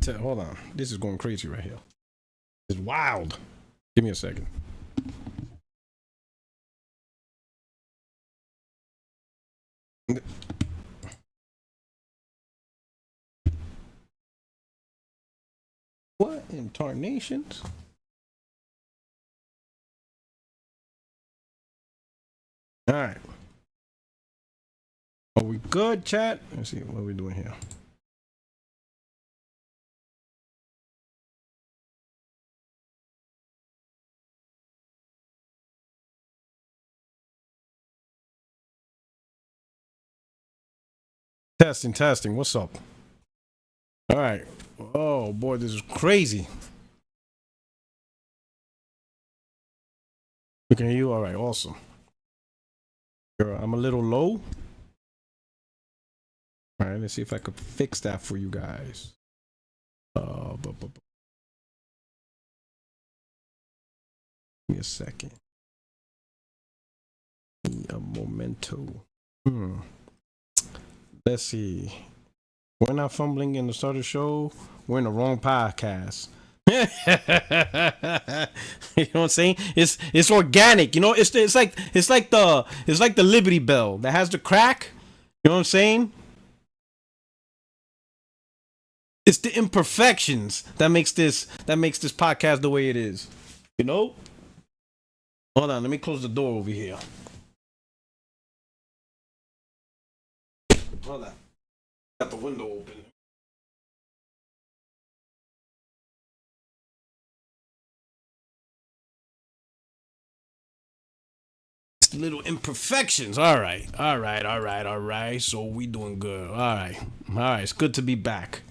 Hold on. This is going crazy right here. It's wild. Give me a second. What in tarnations? All right. Are we good, chat? Let's see what we're doing here. Testing. What's up? All right. Oh boy, this is crazy. We can hear you. All right, awesome. I'm a little low. All right, let's see if I could fix that for you guys. Give me a second. A momento. Let's see. We're not fumbling in the start of the show. We're in the wrong podcast. You know what I'm saying? It's organic. You know, it's like the Liberty Bell that has the crack. You know what I'm saying? It's the imperfections that makes this podcast the way it is. You know? Hold on, let me close the door over here. Hold on. Got the window open. It's the little imperfections. All right. So we doing good. All right. It's good to be back.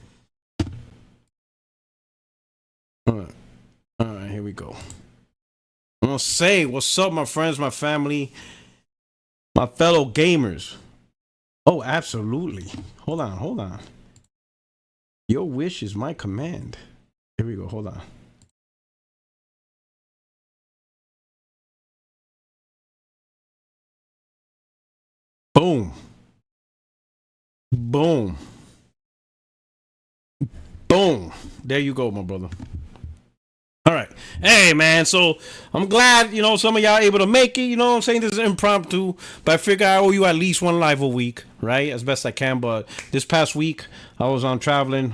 All right, here we go. I'm gonna say what's up, my friends, my family, my fellow gamers. Oh, absolutely. Hold on. Your wish is my command. Here we go. Hold on. Boom. There you go, my brother. All right. Hey, man. So I'm glad, some of y'all able to make it. You know what I'm saying? This is impromptu, but I figure I owe you at least one live a week, right? As best I can. But this past week, I was on traveling,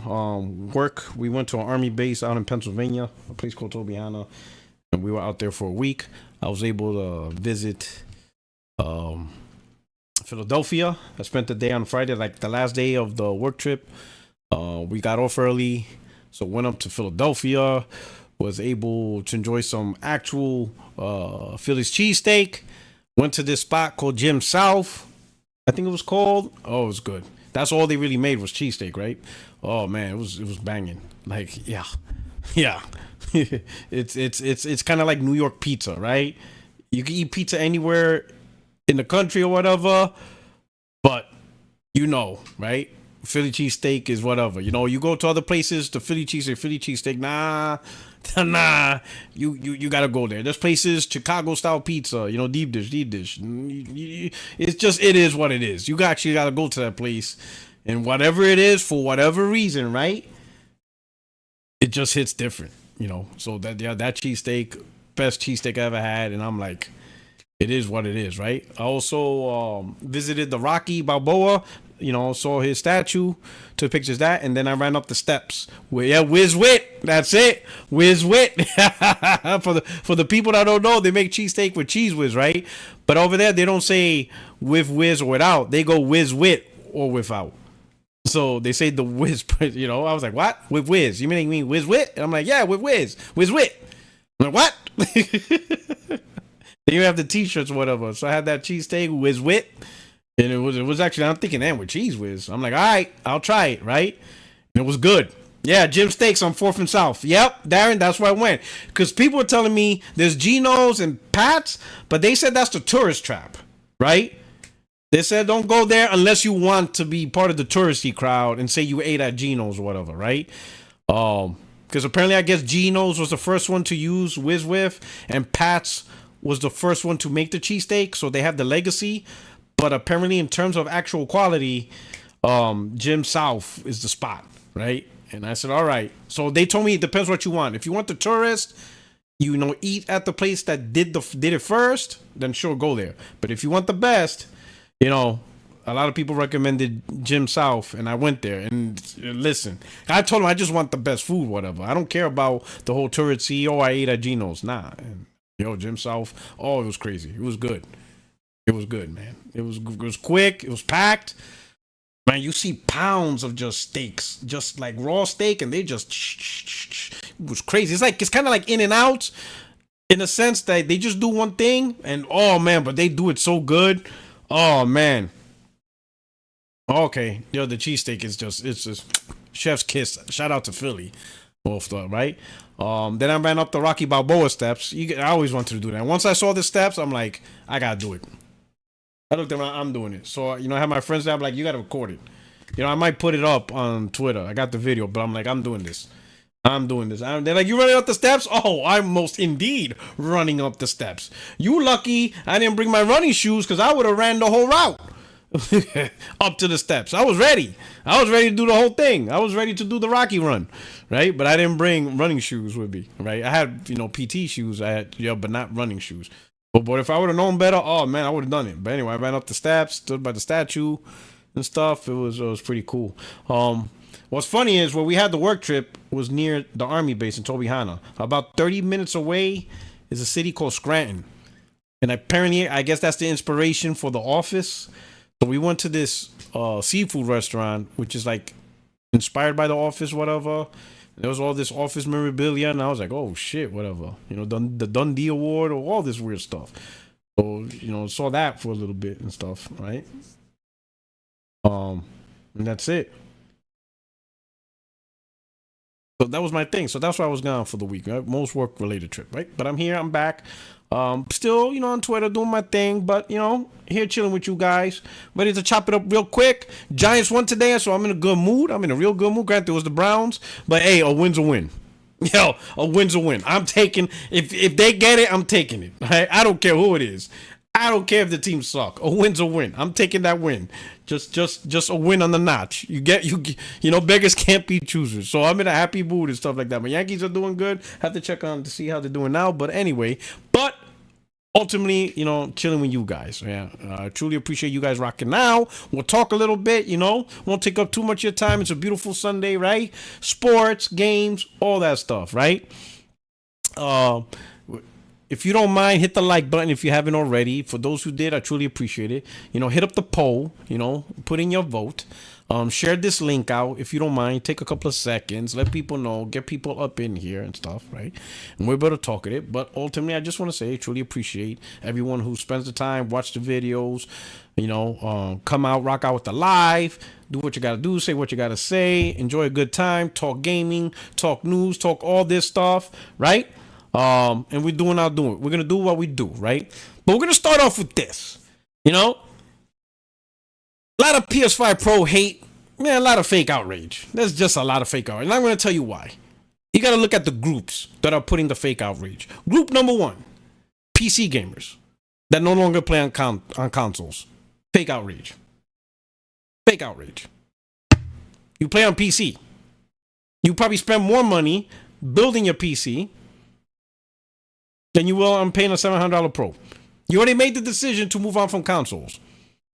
work. We went to an army base out in Pennsylvania, a place called Tobiana, and we were out there for a week. I was able to visit Philadelphia. I spent the day on Friday, like the last day of the work trip. We got off early, so went up to Philadelphia. Was able to enjoy some actual Philly's cheesesteak. Went to this spot called Jim South, I think it was called. Oh, it was good. That's all they really made was cheesesteak, right? Oh man, it was banging. Like, yeah. It's kind of like New York pizza, right? You can eat pizza anywhere in the country or whatever, but right? Philly cheesesteak is whatever. You go to other places, the Philly cheesesteak, nah. You gotta go there. There's places, Chicago style pizza, deep dish. It is what it is. You actually gotta go to that place, and whatever it is, for whatever reason, right? It just hits different, So that cheesesteak, best cheesesteak I ever had, and I'm like, it is what it is, right? I also visited the Rocky Balboa. Saw his statue, took pictures of that, and then I ran up the steps. Whiz Wit, that's it, Whiz Wit. for the people that don't know, they make cheesesteak with cheese whiz, right? But over there, they don't say with whiz or without. They go whiz wit or without. So they say the whiz, I was like, what? With whiz? You mean whiz wit? And I'm like, yeah, with whiz wit. I'm like, what? Then you have the t-shirts or whatever. So I had that cheesesteak whiz wit. And it was actually, I'm thinking, with cheese whiz. I'm like, all right, I'll try it, right? And it was good. Yeah, Jim Steaks on 4th and South. Yep, Darren, that's where I went. Because people were telling me there's Geno's and Pat's, but they said that's the tourist trap, right? They said don't go there unless you want to be part of the touristy crowd and say you ate at Geno's or whatever, right? Because apparently I guess Geno's was the first one to use whiz with, and Pat's was the first one to make the cheesesteak, so they have the legacy. But apparently, in terms of actual quality, Jim South is the spot, right? And I said, all right. So they told me it depends what you want. If you want the tourist, eat at the place that did it first, then sure, go there. But if you want the best, a lot of people recommended Jim South, and I went there. And listen, I told them I just want the best food, whatever. I don't care about the whole touristy. Oh, I ate at Geno's. Nah, and, Jim South. Oh, it was crazy. It was good. It was good, man. It was quick. It was packed. Man, you see pounds of just steaks, just like raw steak, and they just it was crazy. It's kind of like In-N-Out in a sense that they just do one thing, and oh man, but they do it so good. Oh man. Okay, the cheesesteak is it's just chef's kiss. Shout out to Philly, both right. Then I ran up the Rocky Balboa steps. I always wanted to do that. Once I saw the steps, I'm like, I gotta do it. I looked around, I'm doing it. So, I have my friends there. I'm like, you got to record it. I might put it up on Twitter. I got the video, but I'm like, I'm doing this. They're like, you running up the steps? Oh, I'm most indeed running up the steps. You lucky I didn't bring my running shoes because I would have ran the whole route up to the steps. I was ready. To do the whole thing. I was ready to do the Rocky run, right? But I didn't bring running shoes with me, right? I had, PT shoes, but not running shoes. But if I would have known better, oh man, I would have done it. But anyway, I ran up the steps, stood by the statue and stuff. It was pretty cool. What's funny is where we had the work trip was near the army base in Tobyhanna. About 30 minutes away is a city called Scranton. And apparently, I guess that's the inspiration for The Office. So we went to this seafood restaurant, which is like inspired by The Office, whatever. There was all this office memorabilia, and I was like, oh shit, whatever. The Dundee Award or all this weird stuff. So, saw that for a little bit and stuff, right? And that's it. So that was my thing. So that's why I was gone for the week, right? Most work related trip, right? But I'm here, I'm back. Still, on Twitter doing my thing, but here chilling with you guys. Ready to chop it up real quick. Giants won today, so I'm in a good mood. I'm in a real good mood. Granted, it was the Browns, but hey, a win's a win. Yo, a win's a win. I'm taking if they get it, I'm taking it. Right? I don't care who it is. I don't care if the team suck. A win's a win. I'm taking that win. Just a win on the notch. You beggars can't be choosers. So I'm in a happy mood and stuff like that. My Yankees are doing good. Have to check on to see how they're doing now. But anyway, ultimately, chilling with you guys. Yeah, I truly appreciate you guys rocking now. We'll talk a little bit, won't take up too much of your time. It's a beautiful Sunday, right? Sports, games, all that stuff, right? If you don't mind, hit the like button if you haven't already. For those who did, I truly appreciate it. Hit up the poll, put in your vote. Share this link out if you don't mind. Take a couple of seconds. Let people know. Get people up in here and stuff, right? And we're able to talk at it. But ultimately, I just want to say, I truly appreciate everyone who spends the time, watch the videos, come out, rock out with the live, do what you got to do, say what you got to say, enjoy a good time, talk gaming, talk news, talk all this stuff, right? And we're doing our doing. We're going to do what we do, right? But we're going to start off with this, a lot of PS5 Pro hate, man, a lot of fake outrage. There's just a lot of fake outrage. And I'm going to tell you why. You got to look at the groups that are putting the fake outrage. Group number one, PC gamers that no longer play on consoles. Fake outrage. Fake outrage. You play on PC. You probably spend more money building your PC than you will on paying a $700 Pro. You already made the decision to move on from consoles.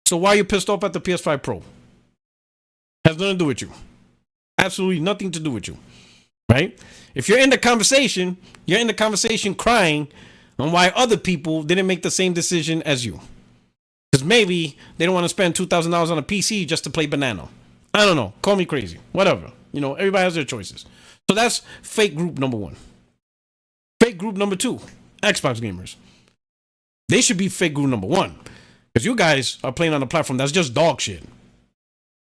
So why are you pissed off at the PS5 Pro? Has nothing to do with you. Absolutely nothing to do with you. Right? If you're in the conversation, crying on why other people didn't make the same decision as you. Because maybe they don't want to spend $2,000 on a PC just to play banana. I don't know. Call me crazy. Whatever. Everybody has their choices. So that's fake group number one. Fake group number two, Xbox gamers. They should be fake group number one. Because you guys are playing on a platform that's just dog shit.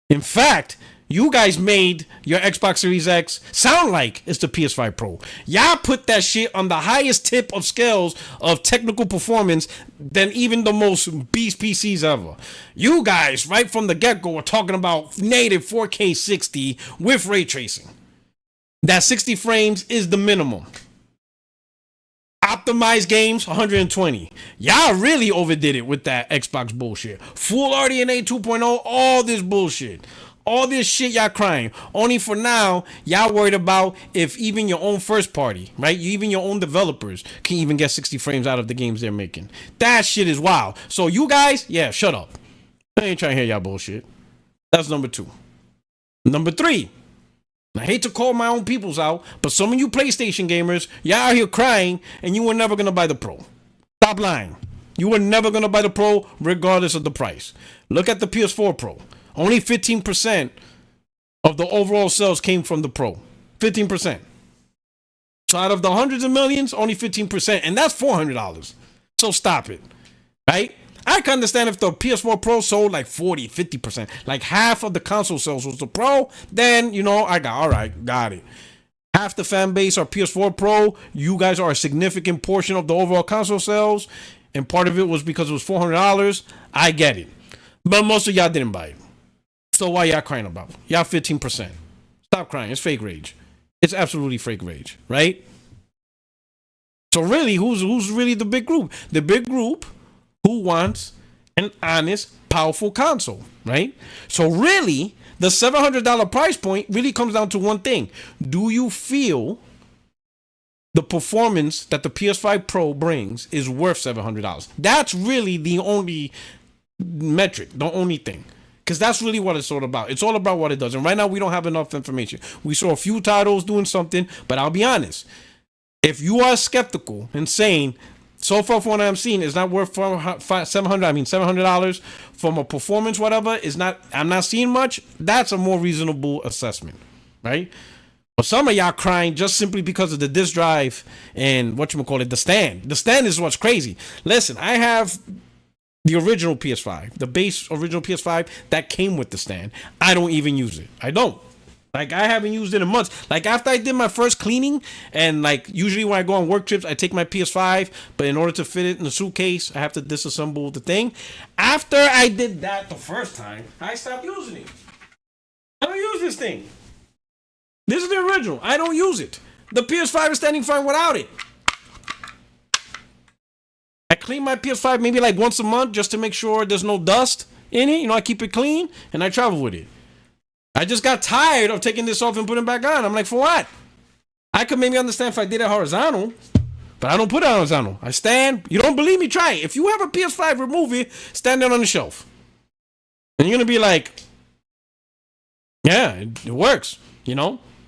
In fact, you guys made your Xbox Series X sound like it's the PS5 Pro. Y'all put that shit on the highest tip of scales of technical performance than even the most beast PCs ever. You guys, right from the get-go, were talking about native 4K 60 with ray tracing. That 60 frames is the minimum. Optimized games, 120. Y'all really overdid it with that Xbox bullshit. Full RDNA 2.0, all this bullshit. All this shit y'all crying. Only for now, y'all worried about if even your own first party, right? Even your own developers can even get 60 frames out of the games they're making. That shit is wild. So you guys, yeah, shut up. I ain't trying to hear y'all bullshit. That's number 2. Number 3. I hate to call my own peoples out, but some of you PlayStation gamers, y'all out here crying and you were never going to buy the Pro. Stop lying. You were never going to buy the Pro regardless of the price. Look at the PS4 Pro. Only 15% of the overall sales came from the Pro. 15%. So out of the hundreds of millions, only 15%. And that's $400. So stop it. Right? I can understand if the PS4 Pro sold like 40, 50%. Like half of the console sales was the Pro. Then, got it. Half the fan base are PS4 Pro. You guys are a significant portion of the overall console sales. And part of it was because it was $400. I get it. But most of y'all didn't buy it. So why y'all crying about? Y'all 15%. Stop crying. It's fake rage. It's absolutely fake rage, right? So really, who's really the big group? The big group who wants an honest, powerful console, right? So really, the $700 price point really comes down to one thing. Do you feel the performance that the PS5 Pro brings is worth $700? That's really the only metric, the only thing. Because that's really what it's all about. It's all about what it does. And right now, we don't have enough information. We saw a few titles doing something, but I'll be honest. If you are skeptical and saying, so far from what I'm seeing, it's not worth $700 from a performance, whatever, I'm not seeing much, that's a more reasonable assessment, right? But some of y'all crying just simply because of the disk drive and the stand. The stand is what's crazy. Listen, I have the original PS5, the base original PS5 that came with the stand. I don't even use it. I don't. Like, I haven't used it in months. Like, after I did my first cleaning, and like usually when I go on work trips, I take my PS5, but in order to fit it in the suitcase, I have to disassemble the thing. After I did that the first time, I stopped using it. I don't use this thing. This is the original. I don't use it. The PS5 is standing fine without it. I clean my PS5 maybe like once a month just to make sure there's no dust in it. I keep it clean and I travel with it. I just got tired of taking this off and putting it back on. I'm like, for what? I could maybe understand if I did it horizontal, but I don't put it horizontal. I stand. You don't believe me? Try it. If you have a PS5, remove it, stand it on the shelf. And you're going to be like, yeah, it works,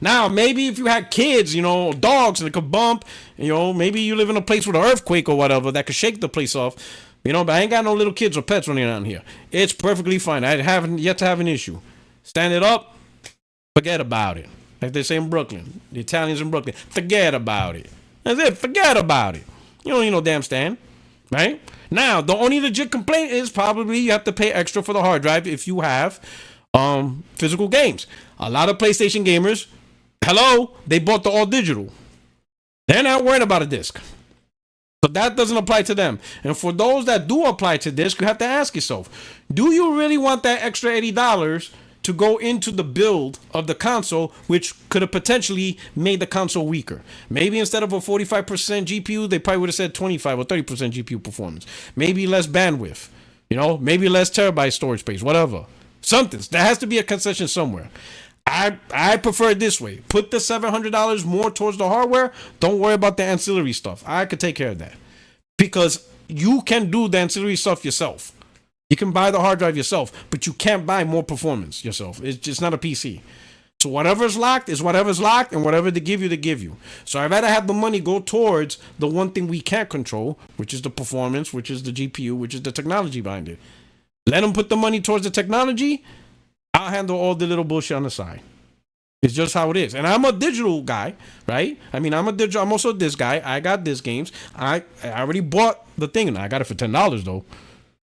Now, maybe if you had kids, dogs, and it could bump, maybe you live in a place with an earthquake or whatever that could shake the place off, but I ain't got no little kids or pets running around here. It's perfectly fine. I haven't yet to have an issue. Stand it up, forget about it. Like they say in Brooklyn, the Italians in Brooklyn, forget about it. That's it, forget about it. You don't need no damn stand, right? Now, the only legit complaint is probably you have to pay extra for the hard drive if you have physical games. A lot of PlayStation gamers, they bought the all digital. They're not worried about a disc. So that doesn't apply to them. And for those that do apply to disc, you have to ask yourself, do you really want that extra $80 to go into the build of the console, which could have potentially made the console weaker? Maybe instead of a 45% GPU, they probably would have said 25 or 30% GPU performance. Maybe less bandwidth, maybe less terabyte storage space, whatever. Something. There has to be a concession somewhere. I prefer it this way. Put the $700 more towards the hardware. Don't worry about the ancillary stuff. I could take care of that. Because you can do the ancillary stuff yourself. You can buy the hard drive yourself, but you can't buy more performance yourself. It's just not a PC. So whatever's locked is whatever's locked, and whatever they give you, they give you. So I'd rather have the money go towards the one thing we can't control, which is the performance, which is the GPU, which is the technology behind it. Let them put the money towards the technology. I'll handle all the little bullshit on the side. It's just how it is. And I'm a digital guy, right? I'm also a disc guy. I got disc games. I already bought the thing, and I got it for $10 though.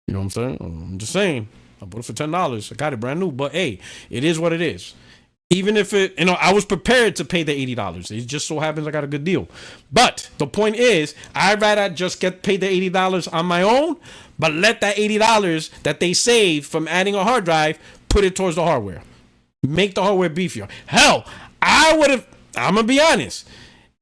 You know what I'm saying? I'm just saying. I bought it for $10. I got it brand new. But hey, it is what it is. Even if I was prepared to pay the $80. It just so happens I got a good deal. But the point is, I'd rather just get paid the $80 on my own, but let that $80 that they save from adding a hard drive, put it towards the hardware. Make the hardware beefier. Hell, I'm going to be honest.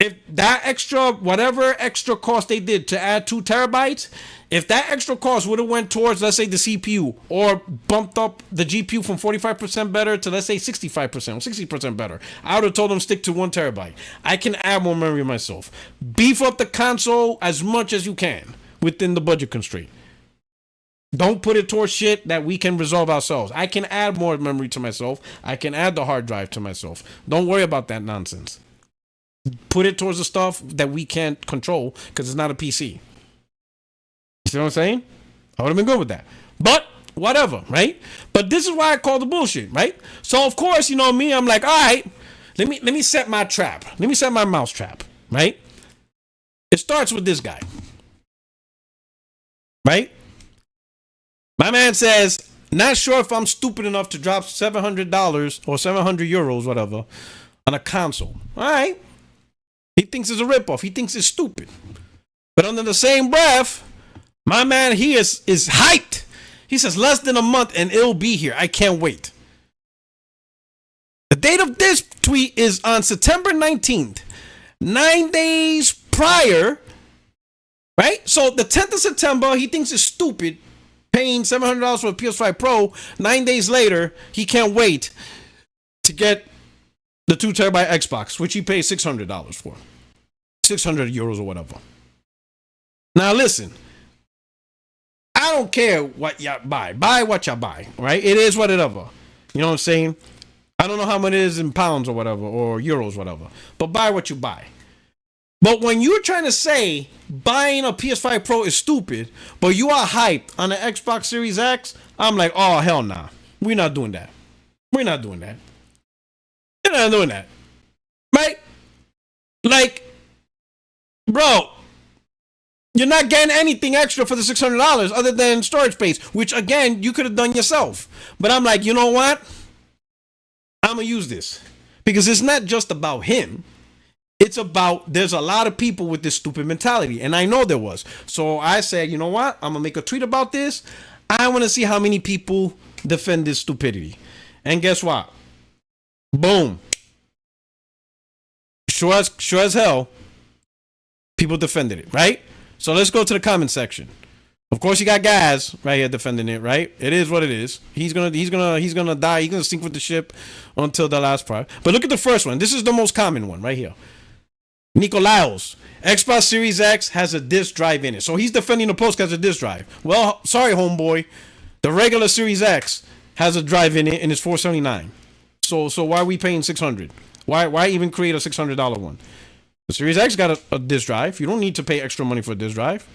If that extra, whatever extra cost they did to add 2 terabytes, if that extra cost would have went towards, let's say, the CPU, or bumped up the GPU from 45% better to, let's say, 65% or 60% better, I would have told them stick to 1 terabyte. I can add more memory myself. Beef up the console as much as you can within the budget constraint. Don't put it towards shit that we can resolve ourselves. I can add more memory to myself. I can add the hard drive to myself. Don't worry about that nonsense. Put it towards the stuff that we can't control because it's not a PC. You see what I'm saying? I would have been good with that. But whatever, right? But this is why I call the bullshit, right? So of course, you know me, I'm like, all right, let me set my trap. Let me set my mouse trap, right? It starts with this guy. My man says, not sure if I'm stupid enough to drop $700 or 700 euros, whatever, on a console. All right. He thinks it's a ripoff. He thinks it's stupid. But under the same breath, my man, he is hyped. He says, less than a month and it'll be here. I can't wait. The date of this tweet is on September 19th. 9 days prior, right? So the 10th of September, he thinks it's stupid. Paying $700 for a PS5 Pro. 9 days later, he can't wait to get the 2 terabyte Xbox, which he paid $600 for. 600 euros or whatever. Now listen, I don't care what y'all buy. Buy what y'all buy, right? It is whatever. You know what I'm saying? I don't know how much it is in pounds or whatever, or euros, whatever. But buy what you buy. But when you're trying to say buying a PS5 Pro is stupid, but you are hyped on the Xbox Series X, I'm like, oh, hell nah. We're not doing that. We're not doing that. We're not doing that. Right? Like, bro, you're not getting anything extra for the $600 other than storage space, which, again, you could have done yourself. But I'm like, you know what? I'm going to use this. Because it's not just about him. It's about, there's a lot of people with this stupid mentality. And I know there was. So I said, you know what? I'm going to make a tweet about this. I want to see how many people defend this stupidity. And guess what? Boom. Sure as hell, people defended it, right? So let's go to the comment section. Of course, you got guys right here defending it, right? It is what it is. He's gonna die. He's gonna sink with the ship until the last part. But look at the first one. This is the most common one right here. Nicolaos, Xbox Series X has a disk drive in it. So he's defending the post as a disk drive. Well, sorry, homeboy. The regular Series X has a drive in it and it's $479. So why are we paying $600? Why even create a $600 one? The Series X got a disk drive. You don't need to pay extra money for a disk drive.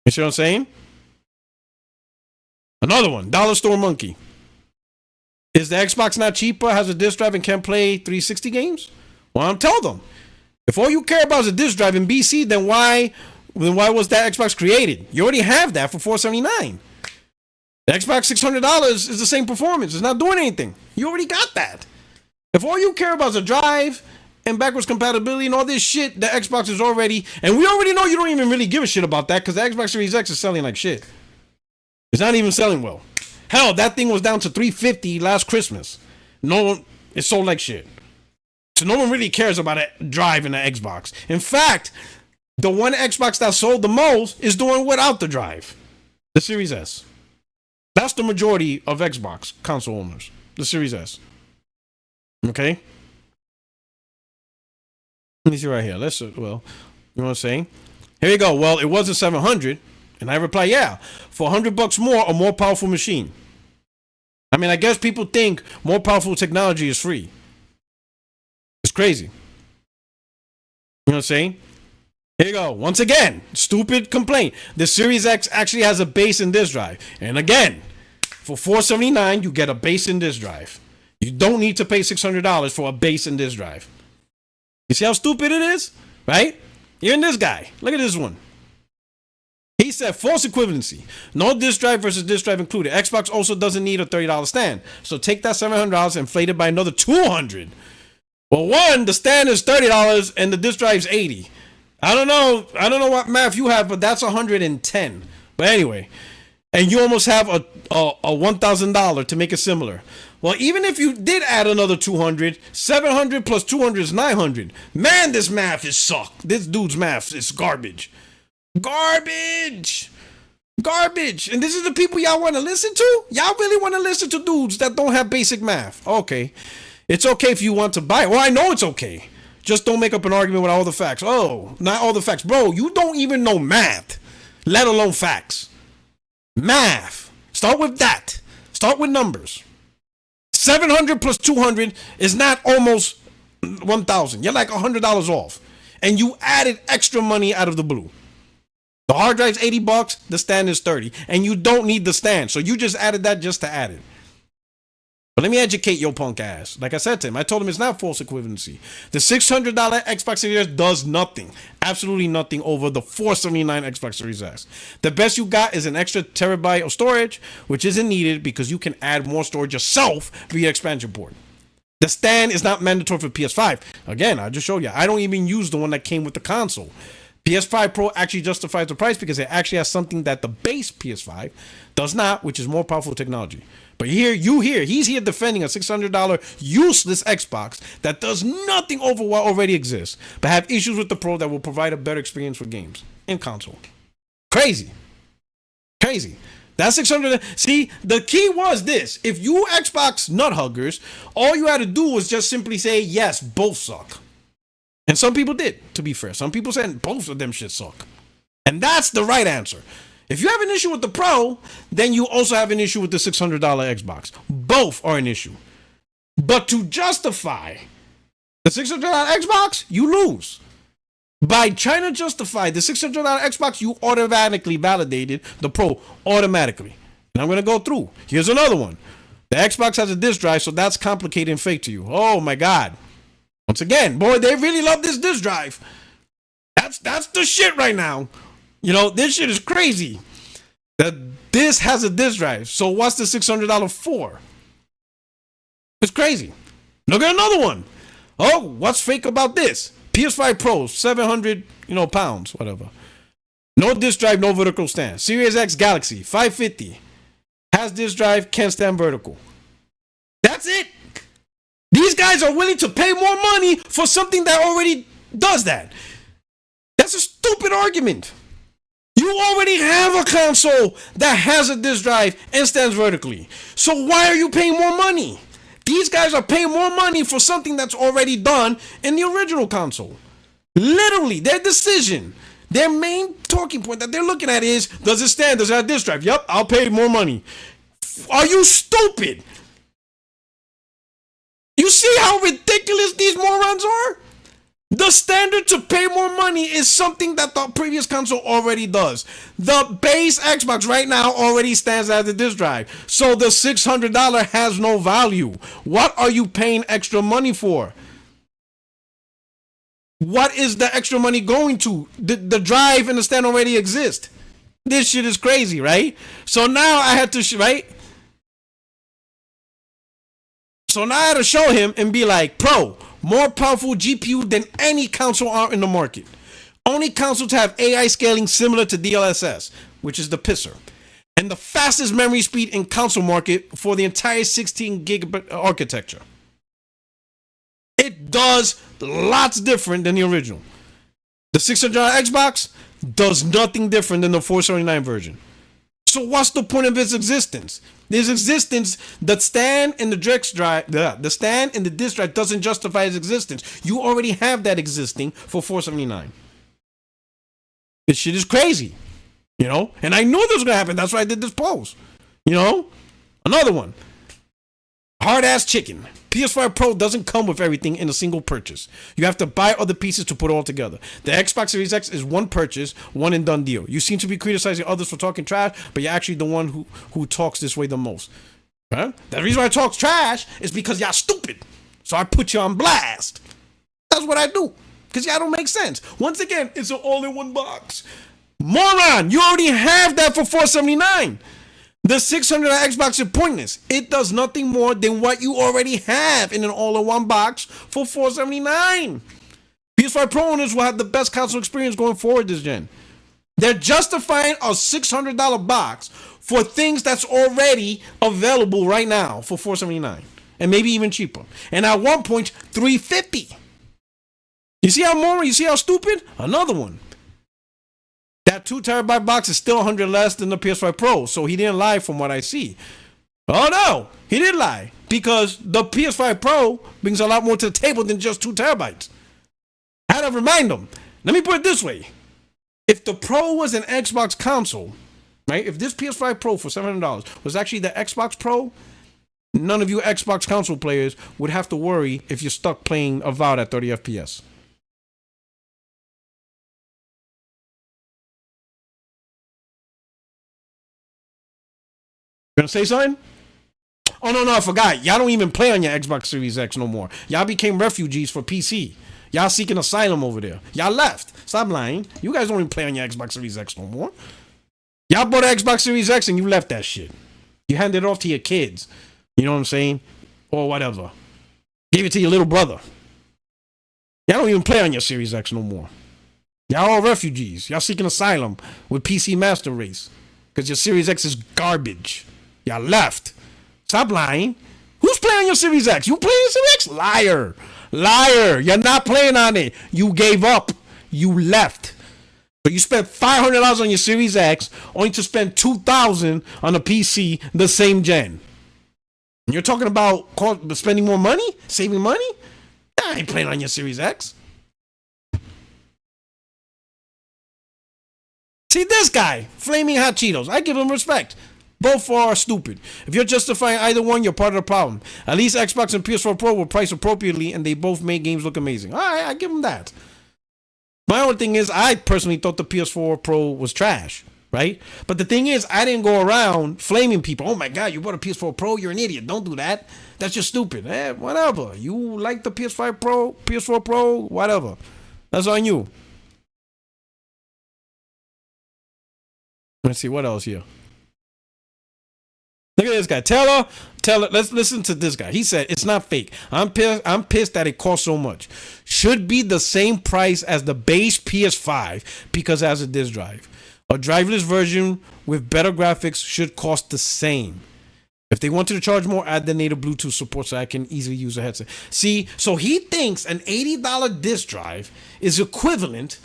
You see what I'm saying? Another one, Dollar Store Monkey. Is the Xbox not cheaper, has a disk drive, and can play 360 games? Well, I'm telling them. If all you care about is a disk drive in BC, then why was that Xbox created? You already have that for $479. The Xbox $600 is the same performance. It's not doing anything. You already got that. If all you care about is a drive and backwards compatibility and all this shit, the Xbox is already, and we already know you don't even really give a shit about that because the Xbox Series X is selling like shit. It's not even selling well. Hell, that thing was down to $350 last Christmas. No one, it sold like shit. So no one really cares about a drive in the Xbox. In fact, the one Xbox that sold the most is doing without the drive. The Series S. That's the majority of Xbox console owners. The Series S. Okay? Let me see right here. You know what I'm saying? Here you go. Well, it wasn't $700. And I reply, yeah. For $100 more, a more powerful machine. I mean, I guess people think more powerful technology is free. It's crazy. You know what I'm saying? Here you go. Once again, stupid complaint. The Series X actually has a base and disk drive. And again, for $479, you get a base and disk drive. You don't need to pay $600 for a base and disk drive. You see how stupid it is? Right? Even this guy. Look at this one. He said false equivalency. No disk drive versus disk drive included. Xbox also doesn't need a $30 stand. So take that $700 and inflate it by another $200. Well, one, the stand is $30 and the disk drive is $80. I don't know what math you have, but that's $110. But anyway, and you almost have a $1,000 to make it similar. Well, even if you did add another 200, 700 plus 200 is 900. Man, this math is suck. This dude's math is garbage. Garbage. Garbage. And this is the people y'all want to listen to? Y'all really want to listen to dudes that don't have basic math? Okay. It's okay if you want to buy it. Well, I know it's okay. Just don't make up an argument with all the facts. Oh, not all the facts. Bro, you don't even know math, let alone facts. Math. Start with that. Start with numbers. 700 plus 200 is not almost 1,000. You're like $100 off. And you added extra money out of the blue. The hard drive's $80, the stand is $30. And you don't need the stand. So you just added that just to add it. But let me educate your punk ass. Like I said to him, I told him it's not false equivalency. The $600 Xbox Series S does nothing. Absolutely nothing over the $479 Xbox Series S. The best you got is an extra terabyte of storage, which isn't needed because you can add more storage yourself via expansion port. The stand is not mandatory for PS5. Again, I just showed you. I don't even use the one that came with the console. PS5 Pro actually justifies the price because it actually has something that the base PS5 does not, which is more powerful technology. But he's here defending a $600 useless Xbox that does nothing over what already exists, but have issues with the Pro that will provide a better experience for games in console. Crazy. That 600. See, the key was this. If you Xbox nut huggers, all you had to do was just simply say, yes, both suck. And some people did, to be fair. Some people said both of them shit suck. And that's the right answer. If you have an issue with the Pro, then you also have an issue with the $600 Xbox. Both are an issue. But to justify the $600 Xbox, you lose. By trying to justify the $600 Xbox, you automatically validated the Pro automatically. And I'm going to go through. Here's another one. The Xbox has a disk drive, so that's complicated and fake to you. Oh my God. Once again, boy, they really love this disk drive. That's the shit right now. You know, this shit is crazy. That this has a disk drive. So what's the $600 for? It's crazy. Look at another one. Oh, what's fake about this? PS5 Pro, 700, pounds, whatever. No disk drive, no vertical stand. Series X Galaxy, 550. Has disk drive, can't stand vertical. That's it. These guys are willing to pay more money for something that already does that. That's a stupid argument. You already have a console that has a disk drive and stands vertically. So why are you paying more money? These guys are paying more money for something that's already done in the original console. Literally, their decision, their main talking point that they're looking at is, does it stand? Does it have a disk drive? Yep, I'll pay more money. Are you stupid? You see how ridiculous these morons are? The standard to pay more money is something that the previous console already does. The base Xbox right now already stands as a disk drive. So the $600 has no value. What are you paying extra money for? What is the extra money going to? The drive and the stand already exist. This shit is crazy, right? So now I had to, right? So now I had to show him and be like, Pro, more powerful GPU than any console out in the market. Only console to have AI scaling similar to DLSS, which is the pisser. And the fastest memory speed in console market for the entire 16 gigabit architecture. It does lots different than the original. The $600 Xbox does nothing different than the $479 version. So what's the point of its existence? This existence, the stand and the disk drive, the stand and the disk drive doesn't justify its existence. You already have that existing for $479. This shit is crazy, And I knew this was gonna happen. That's why I did this post. Another one. Hard ass chicken. PS5 Pro doesn't come with everything in a single purchase. You have to buy other pieces to put it all together. The Xbox Series X is one purchase, one and done deal. You seem to be criticizing others for talking trash, but you're actually the one who talks this way the most. Huh? The reason why I talk trash is because y'all stupid. So I put you on blast. That's what I do. Because y'all don't make sense. Once again, it's an all-in-one box. Moron, you already have that for $479. The $600 Xbox is pointless. It does nothing more than what you already have in an all-in-one box for $479. PS5 Pro owners will have the best console experience going forward this gen. They're justifying a $600 box for things that's already available right now for $479. and maybe even cheaper. And at one point, $350. You see how moral? You see how stupid? Another one. That 2 terabyte box is still 100 less than the PS5 Pro, so he didn't lie from what I see. Oh no, he did lie, because the PS5 Pro brings a lot more to the table than just 2 terabytes. I had to remind him. Let me put it this way. If the Pro was an Xbox console, right? If this PS5 Pro for $700 was actually the Xbox Pro, none of you Xbox console players would have to worry if you're stuck playing Avowed at 30 FPS. You gonna say something? Oh, no, I forgot. Y'all don't even play on your Xbox Series X no more. Y'all became refugees for PC. Y'all seeking asylum over there. Y'all left. Stop lying. You guys don't even play on your Xbox Series X no more. Y'all bought an Xbox Series X and you left that shit. You handed it off to your kids. You know what I'm saying? Or whatever. Gave it to your little brother. Y'all don't even play on your Series X no more. Y'all all refugees. Y'all seeking asylum with PC Master Race. Because your Series X is garbage. Y'all left. Stop lying. Who's playing on your Series X? You playing on Series X? Liar. Liar. You're not playing on it. You gave up. You left. So you spent $500 on your Series X, only to spend $2,000 on a PC the same gen. And you're talking about spending more money? Saving money? I ain't playing on your Series X. See this guy, Flaming Hot Cheetos. I give him respect. Both are stupid. If you're justifying either one, you're part of the problem. At least Xbox and PS4 Pro were priced appropriately, and they both made games look amazing. All right, I give them that. My only thing is, I personally thought the PS4 Pro was trash, right? But the thing is, I didn't go around flaming people. Oh my God, you bought a PS4 Pro? You're an idiot. Don't do that. That's just stupid. Whatever. You like the PS5 Pro, PS4 Pro, whatever. That's on you. Let's see what else here. Look at this guy. Tell her. Let's listen to this guy. He said, it's not fake. I'm pissed that it costs so much. Should be the same price as the base PS5 because it has a disc drive. A driverless version with better graphics should cost the same. If they wanted to charge more, add the native Bluetooth support so I can easily use a headset. See, so he thinks an $80 disc drive is equivalent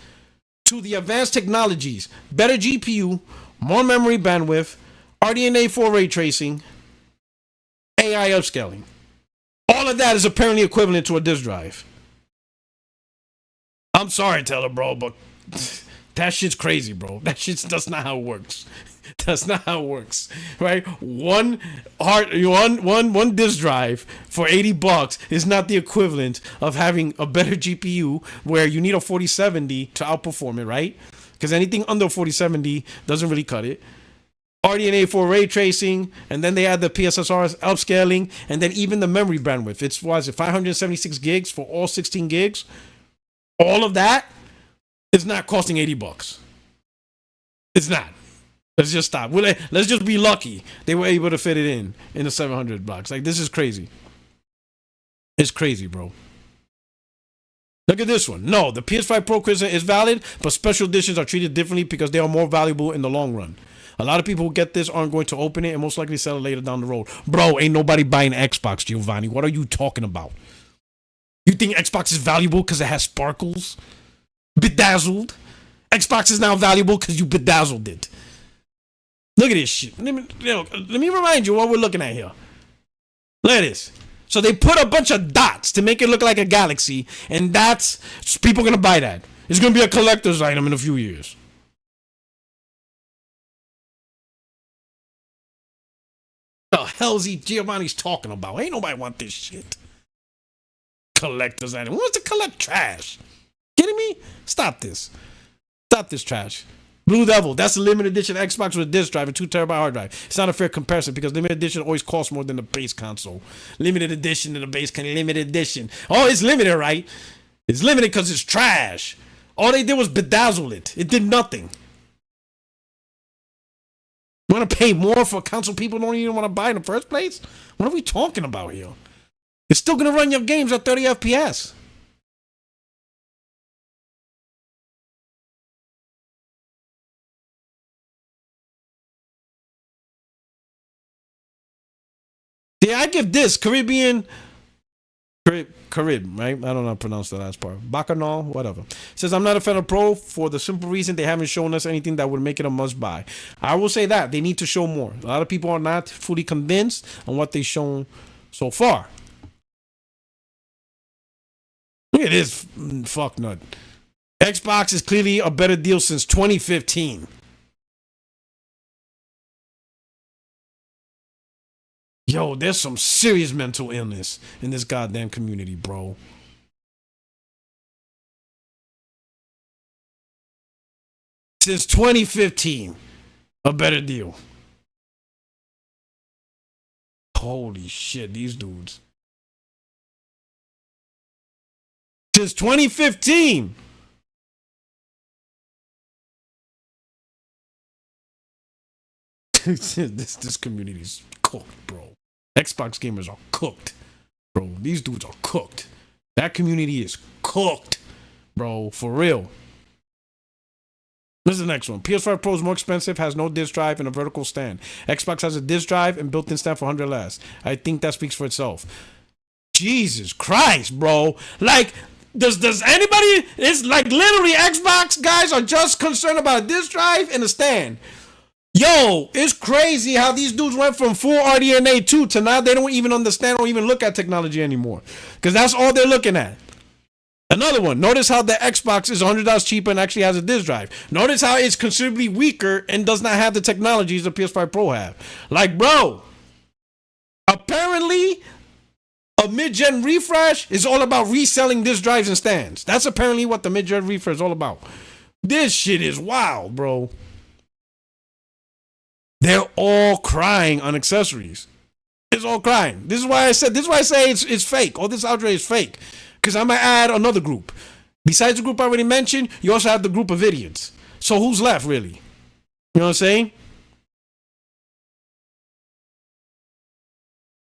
to the advanced technologies, better GPU, more memory bandwidth, RDNA 4 ray tracing, AI upscaling. All of that is apparently equivalent to a disc drive. I'm sorry, Taylor, bro, but that shit's crazy, bro. That's not how it works. That's not how it works, right? One disc drive for $80 is not the equivalent of having a better GPU where you need a 4070 to outperform it, right? Because anything under 4070 doesn't really cut it. RDNA 4 ray tracing, and then they add the PSSR upscaling, and then even the memory bandwidth. It's 576 gigs for all 16 gigs. All of that is not costing $80. It's not. Let's just stop. Let's just be lucky they were able to fit it in the $700. Like, this is crazy. It's crazy, bro. Look at this one. No, the PS5 Pro is valid, but special editions are treated differently because they are more valuable in the long run. A lot of people who get this aren't going to open it and most likely sell it later down the road. Bro, ain't nobody buying Xbox, Giovanni. What are you talking about? You think Xbox is valuable because it has sparkles? Bedazzled? Xbox is now valuable because you bedazzled it. Look at this shit. Let me remind you what we're looking at here. Look at this. So they put a bunch of dots to make it look like a galaxy, and people are going to buy that. It's going to be a collector's item in a few years. The hell's Giovanni's talking about? Ain't nobody want this shit. Collector's item. Who wants to collect trash? Kidding me? Stop this. Stop this trash. Blue Devil, that's a limited edition Xbox with a disc drive and 2 terabyte hard drive. It's not a fair comparison because limited edition always costs more than the base console. Limited edition and the base limited edition. Oh, it's limited, right? It's limited because it's trash. All they did was bedazzle it. It did nothing. You want to pay more for a console people don't even want to buy in the first place? What are we talking about here? It's still going to run your games at 30 FPS. Yeah, I give this Carib, right? I don't know how to pronounce the last part. Bacchanal, whatever. Says, I'm not a fan of Pro for the simple reason they haven't shown us anything that would make it a must buy. I will say that. They need to show more. A lot of people are not fully convinced on what they've shown so far. Look at this fuck nut. Xbox is clearly a better deal since 2015. Yo, there's some serious mental illness in this goddamn community, bro. Since 2015, a better deal. Holy shit, these dudes. Since 2015. this community's cooked, bro. Xbox gamers are cooked, bro. These dudes are cooked. That community is cooked, bro. For real. This is the next one. PS5 Pro is more expensive, has no disc drive, and a vertical stand. Xbox has a disc drive and built-in stand for 100 less. I think that speaks for itself. Jesus Christ, bro. Like, does anybody... It's like literally Xbox guys are just concerned about a disc drive and a stand. Yo, it's crazy how these dudes went from full RDNA 2 to now they don't even understand or even look at technology anymore. Because that's all they're looking at. Another one. Notice how the Xbox is $100 cheaper and actually has a disc drive. Notice how it's considerably weaker and does not have the technologies the PS5 Pro have. Like, bro, apparently a mid-gen refresh is all about reselling disc drives and stands. That's apparently what the mid-gen refresh is all about. This shit is wild, bro. They're all crying on accessories. It's all crying. This is why I say it's fake. All this outrage is fake. Because I'm going to add another group. Besides the group I already mentioned, you also have the group of idiots. So who's left, really? You know what I'm saying?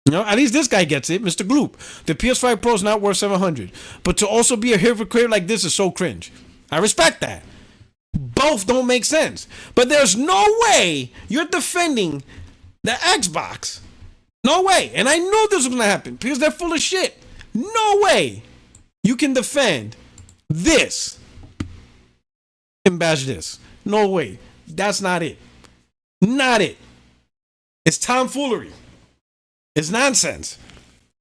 You know, at least this guy gets it, Mr. Gloop. The PS5 Pro is not worth $700. But to also be a hypocrite like this is so cringe. I respect that. Both don't make sense. But there's no way you're defending the Xbox. No way. And I know this is going to happen because they're full of shit. No way you can defend this and bash this. No way. That's not it. Not it. It's tomfoolery. It's nonsense.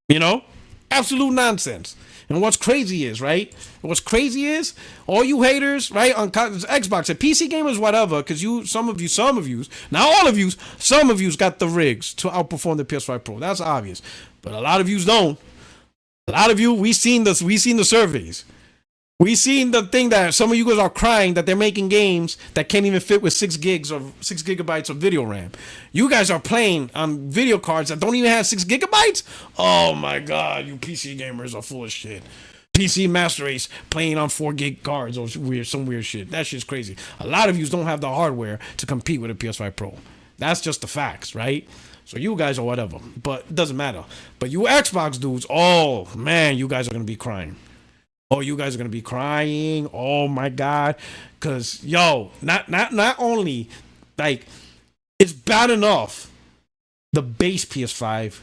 You know? Absolute nonsense. And what's crazy is, right? What's crazy is, all you haters, right, on Xbox and PC gamers, whatever, because some of you, not all of you, some of you's got the rigs to outperform the PS5 Pro. That's obvious. But a lot of yous don't. A lot of you, we seen the surveys. We seen the thing that some of you guys are crying that they're making games that can't even fit with 6 gigabytes of video RAM. You guys are playing on video cards that don't even have 6 gigabytes? Oh my god, you PC gamers are full of shit. PC Master Race playing on 4 gig cards or some weird shit. That shit's crazy. A lot of you don't have the hardware to compete with a PS5 Pro. That's just the facts, right? So you guys are whatever, but it doesn't matter. But you Xbox dudes, oh man, you guys are gonna be crying. Oh, you guys are gonna be crying. Oh my god, cause yo, not only like it's bad enough. The base PS5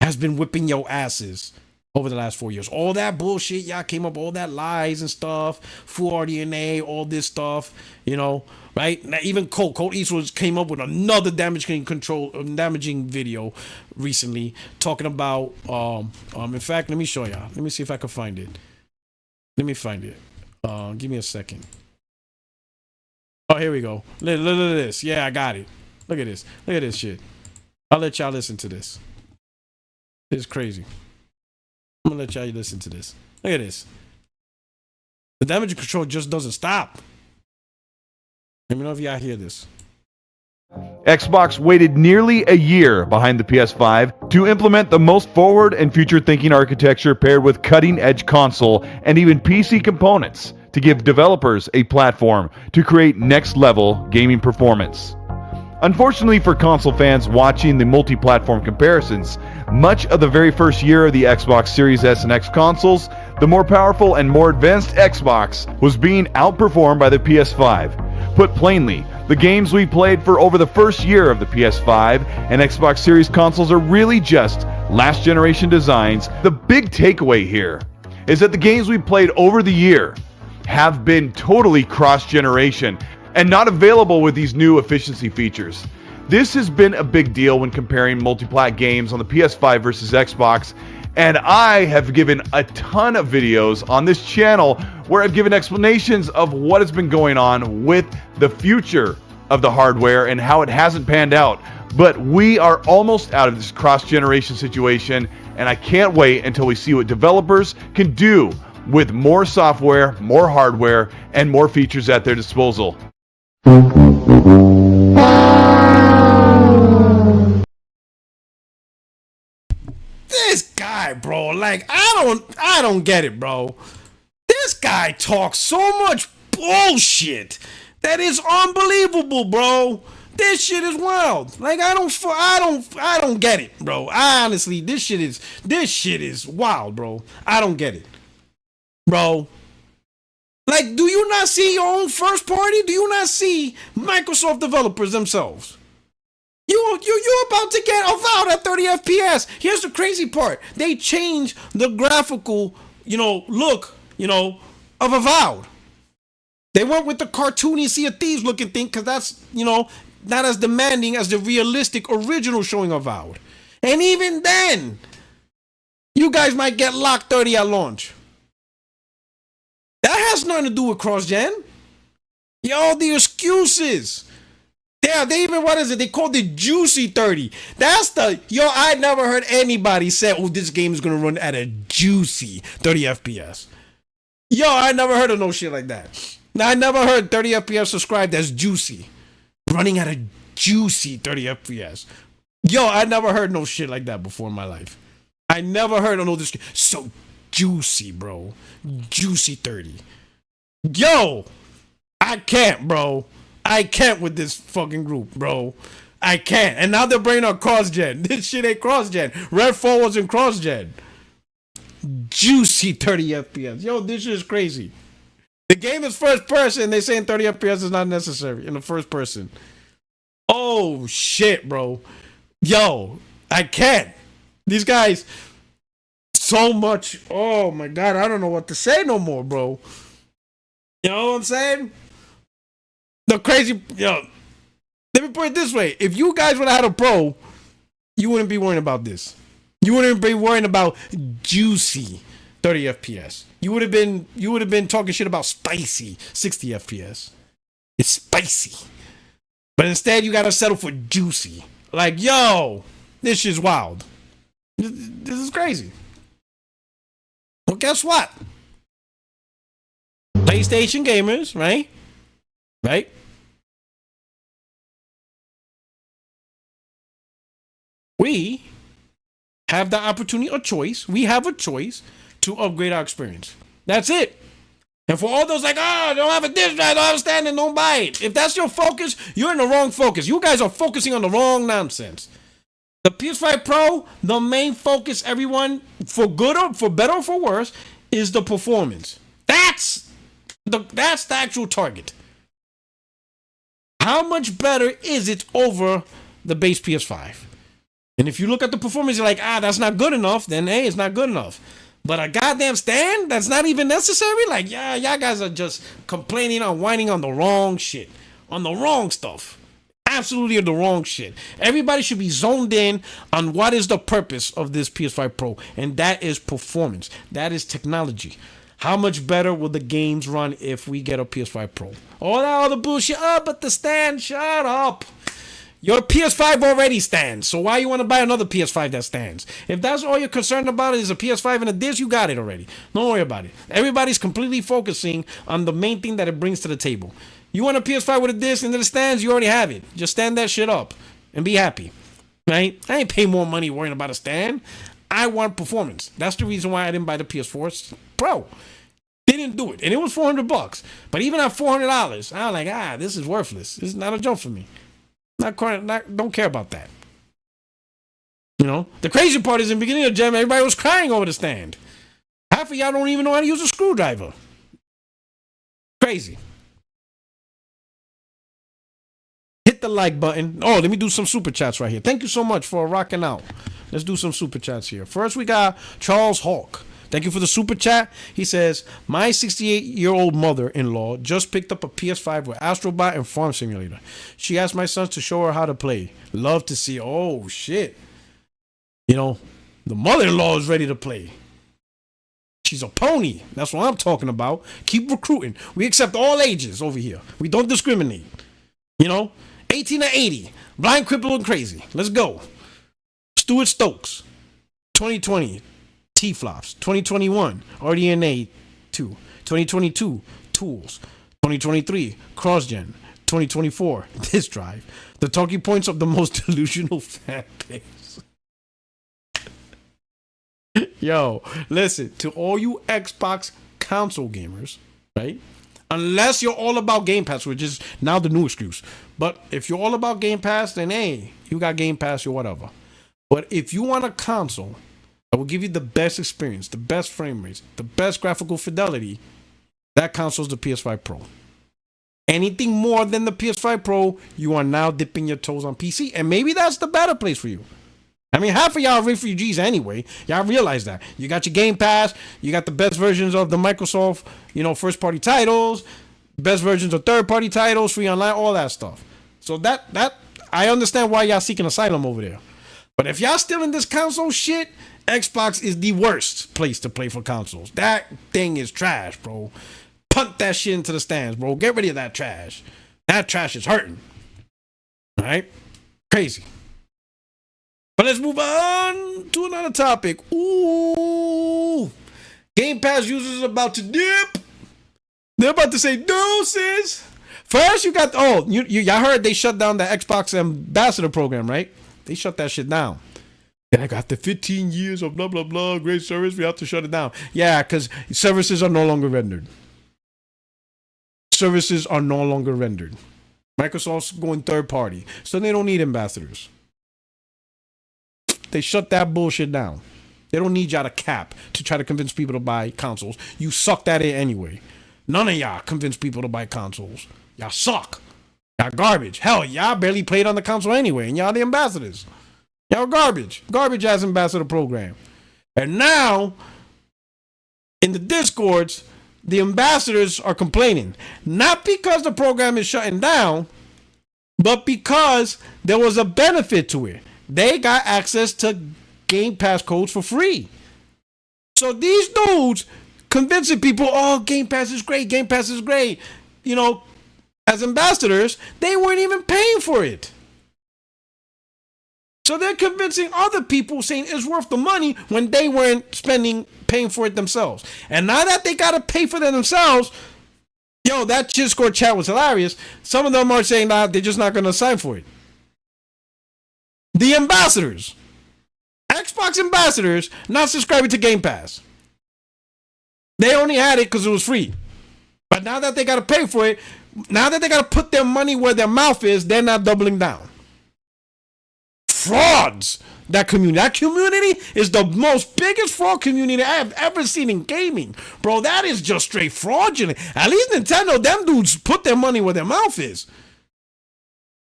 has been whipping your asses over the last 4 years. All that bullshit y'all came up, all that lies and stuff, full RDNA, all this stuff, you know, right? Now, even Colt Eastwood came up with another damaging video recently talking about in fact, let me show y'all. Let me see if I can find it. Let me find it. Give me a second. Oh, here we go. Look at this. Yeah, I got it. Look at this. Look at this shit. I'll let y'all listen to this. This is crazy. I'm gonna let y'all listen to this. Look at this. The damage control just doesn't stop. Let me know if y'all hear this. Xbox waited nearly a year behind the PS5 to implement the most forward and future-thinking architecture paired with cutting-edge console and even PC components to give developers a platform to create next-level gaming performance. Unfortunately for console fans watching the multi-platform comparisons, much of the very first year of the Xbox Series S and X consoles the more powerful and more advanced Xbox was being outperformed by the PS5. Put plainly, the games we played for over the first year of the PS5 and Xbox Series consoles are really just last generation designs. The big takeaway here is that the games we played over the year have been totally cross-generation and not available with these new efficiency features. This has been a big deal when comparing multi-plat games on the PS5 versus Xbox, and I have given a ton of videos on this channel where I've given explanations of what has been going on with the future of the hardware and how it hasn't panned out. But we are almost out of this cross-generation situation, and I can't wait until we see what developers can do with more software, more hardware, and more features at their disposal. This guy, bro, like I don't get it, bro. This guy talks so much bullshit that is unbelievable, bro. This shit is wild. Like I don't get it, bro. Honestly, this shit is wild, bro. I don't get it, bro. Like, do you not see your own first party? Do you not see Microsoft developers themselves? You're about to get Avowed at 30 FPS. Here's the crazy part. They changed the graphical, look, of Avowed. They went with the cartoony Sea of Thieves looking thing because that's, not as demanding as the realistic original showing of Avowed. And even then, you guys might get locked 30 at launch. That has nothing to do with cross-gen. The excuses. Yeah, they even, they called it Juicy 30. I never heard anybody say, oh, this game is going to run at a juicy 30 FPS. I never heard of no shit like that. Now, I never heard 30 FPS described as juicy. Running at a juicy 30 FPS. I never heard no shit like that before in my life. I never heard of no this. So juicy, bro. Juicy 30. I can't, bro. I can't with this fucking group, bro. I can't. And now they're bringing up cross-gen. This shit ain't cross-gen. Redfall wasn't cross-gen. Juicy 30 FPS. This shit is crazy. The game is first person. They saying 30 FPS is not necessary in the first person. Oh, shit, bro. I can't. These guys, so much. Oh, my God. I don't know what to say no more, bro. You know what I'm saying? The crazy, let me put it this way. If you guys would have had a Pro, you wouldn't be worrying about this. You wouldn't be worrying about juicy 30 FPS. You would have been talking shit about spicy 60 FPS. It's spicy. But instead, you got to settle for juicy. Like, this shit's wild. This is crazy. Well, guess what? PlayStation gamers, right? Right? We have the opportunity or choice. We have a choice to upgrade our experience. That's it. And for all those like, I don't have a disc drive, I don't understand it, don't buy it. If that's your focus, you're in the wrong focus. You guys are focusing on the wrong nonsense. The PS5 Pro, the main focus, everyone, for good or for better or for worse, is the performance. That's the actual target. How much better is it over the base PS5? And if you look at the performance, you're like, that's not good enough, then hey, it's not good enough. But a goddamn stand that's not even necessary? Like, y'all guys are just complaining and whining on the wrong shit. On the wrong stuff. Absolutely the wrong shit. Everybody should be zoned in on what is the purpose of this PS5 Pro. And that is performance. That is technology. How much better will the games run if we get a PS5 Pro? All that other bullshit. But the stand, shut up. Your PS5 already stands, so why you want to buy another PS5 that stands? If that's all you're concerned about is a PS5 and a disc, you got it already. Don't worry about it. Everybody's completely focusing on the main thing that it brings to the table. You want a PS5 with a disc and it stands, you already have it. Just stand that shit up and be happy, right? I ain't paying more money worrying about a stand. I want performance. That's the reason why I didn't buy the PS4 Pro. Didn't do it, and it was $400. But even at $400, I was like, this is worthless. This is not a jump for me. Don't care about that. The crazy part is in the beginning of Gem, everybody was crying over the stand. Half of y'all don't even know how to use a screwdriver. Crazy. Hit the like button. Oh, let me do some super chats right here. Thank you so much for rocking out. Let's do some super chats here. First, we got Charles Hawk. Thank you for the super chat. He says, my 68-year-old mother-in-law just picked up a PS5 with Astrobot and Farm Simulator. She asked my sons to show her how to play. Love to see. Oh, shit. You know, the mother-in-law is ready to play. She's a pony. That's what I'm talking about. Keep recruiting. We accept all ages over here. We don't discriminate. You know, 18 to 80. Blind, crippled, and crazy. Let's go. Stuart Stokes. 2020. T-flops. 2021, RDNA 2. 2022, Tools. 2023, CrossGen. 2024, Disk Drive. The talking points of the most delusional fan base. Yo, listen, to all you Xbox console gamers, right? Unless you're all about Game Pass, which is now the new excuse. But if you're all about Game Pass, then hey, you got Game Pass or whatever. But if you want a console that will give you the best experience, the best frame rates, the best graphical fidelity, that console is the PS5 Pro. Anything more than the PS5 Pro, you are now dipping your toes on PC, and maybe that's the better place for you. I mean, half of y'all are refugees anyway. Y'all realize that. You got your Game Pass, you got the best versions of the Microsoft, first-party titles, best versions of third-party titles, free online, all that stuff. So that I understand why y'all seeking asylum over there. But if y'all still in this console shit, Xbox is the worst place to play for consoles. That thing is trash, bro. Punt that shit into the stands, bro. Get rid of that trash. That trash is hurting. All right? Crazy. But let's move on to another topic. Ooh. Game Pass users are about to dip. They're about to say deuces. First, you got, y'all heard they shut down the Xbox Ambassador program, right? They shut that shit down. Then I got the 15 years of blah, blah, blah, great service. We have to shut it down. Yeah, because services are no longer rendered. Services are no longer rendered. Microsoft's going third party. So they don't need ambassadors. They shut that bullshit down. They don't need y'all to cap to try to convince people to buy consoles. You sucked at it anyway. None of y'all convince people to buy consoles. Y'all suck. Y'all garbage. Hell, y'all barely played on the console anyway, and y'all the ambassadors. Y'all garbage. Garbage ass ambassador program. And now, in the Discords, the ambassadors are complaining. Not because the program is shutting down, but because there was a benefit to it. They got access to Game Pass codes for free. So these dudes convincing people, oh, Game Pass is great, Game Pass is great. As ambassadors, they weren't even paying for it. So they're convincing other people saying it's worth the money when they weren't paying for it themselves. And now that they got to pay for it themselves, that Discord chat was hilarious. Some of them are saying that they're just not going to sign for it. The ambassadors, Xbox ambassadors, not subscribing to Game Pass. They only had it because it was free. But now that they got to pay for it, now that they got to put their money where their mouth is, they're not doubling down. Frauds. That community is the most biggest fraud community I have ever seen in gaming. Bro, that is just straight fraudulent. At least Nintendo, them dudes put their money where their mouth is.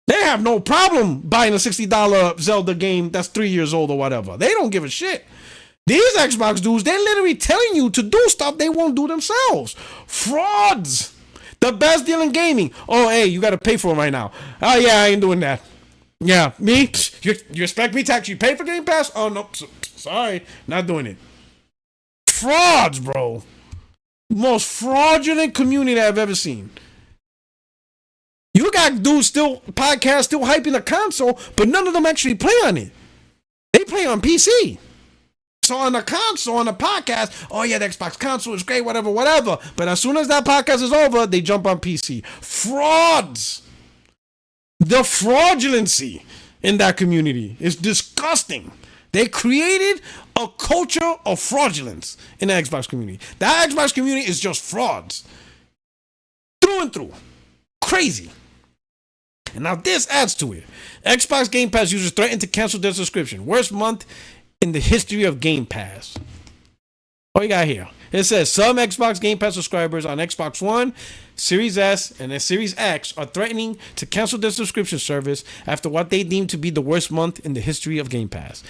They have no problem buying a $60 Zelda game that's 3 years old or whatever. They don't give a shit. These Xbox dudes, they're literally telling you to do stuff they won't do themselves. Frauds. The best deal in gaming. Oh, hey, you got to pay for it right now. Oh, yeah, I ain't doing that. Yeah, me? You expect me to actually pay for Game Pass? Oh, no. Sorry. Not doing it. Frauds, bro. Most fraudulent community I've ever seen. You got dudes podcasts still hyping the console, but none of them actually play on it. They play on PC. So on the console, on the podcast, oh yeah, the Xbox console is great, whatever. But as soon as that podcast is over, they jump on PC. Frauds. The fraudulency in that community is disgusting. They created a culture of fraudulence in the Xbox community. That Xbox community is just frauds. Through and through. Crazy. And now this adds to it. Xbox Game Pass users threatened to cancel their subscription. Worst month in the history of Game Pass. Oh, you got here. It says some Xbox Game Pass subscribers on Xbox One, Series S, and then Series X are threatening to cancel their subscription service after what they deem to be the worst month in the history of Game Pass.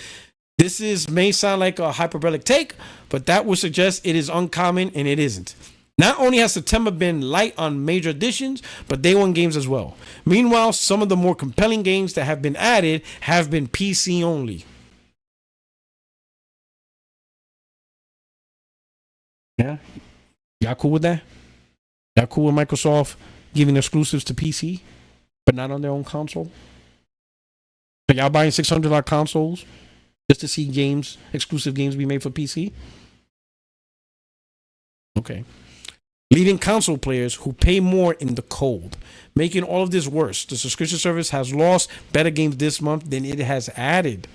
May sound like a hyperbolic take, but that would suggest it is uncommon, and it isn't. Not only has September been light on major additions, but day one games as well. Meanwhile, some of the more compelling games that have been added have been PC only. Yeah, y'all cool with that? Y'all cool with Microsoft giving exclusives to PC, but not on their own console? Are y'all buying $600 consoles just to see games, exclusive games be made for PC? Okay. Leaving console players who pay more in the cold, making all of this worse. The subscription service has lost better games this month than it has added.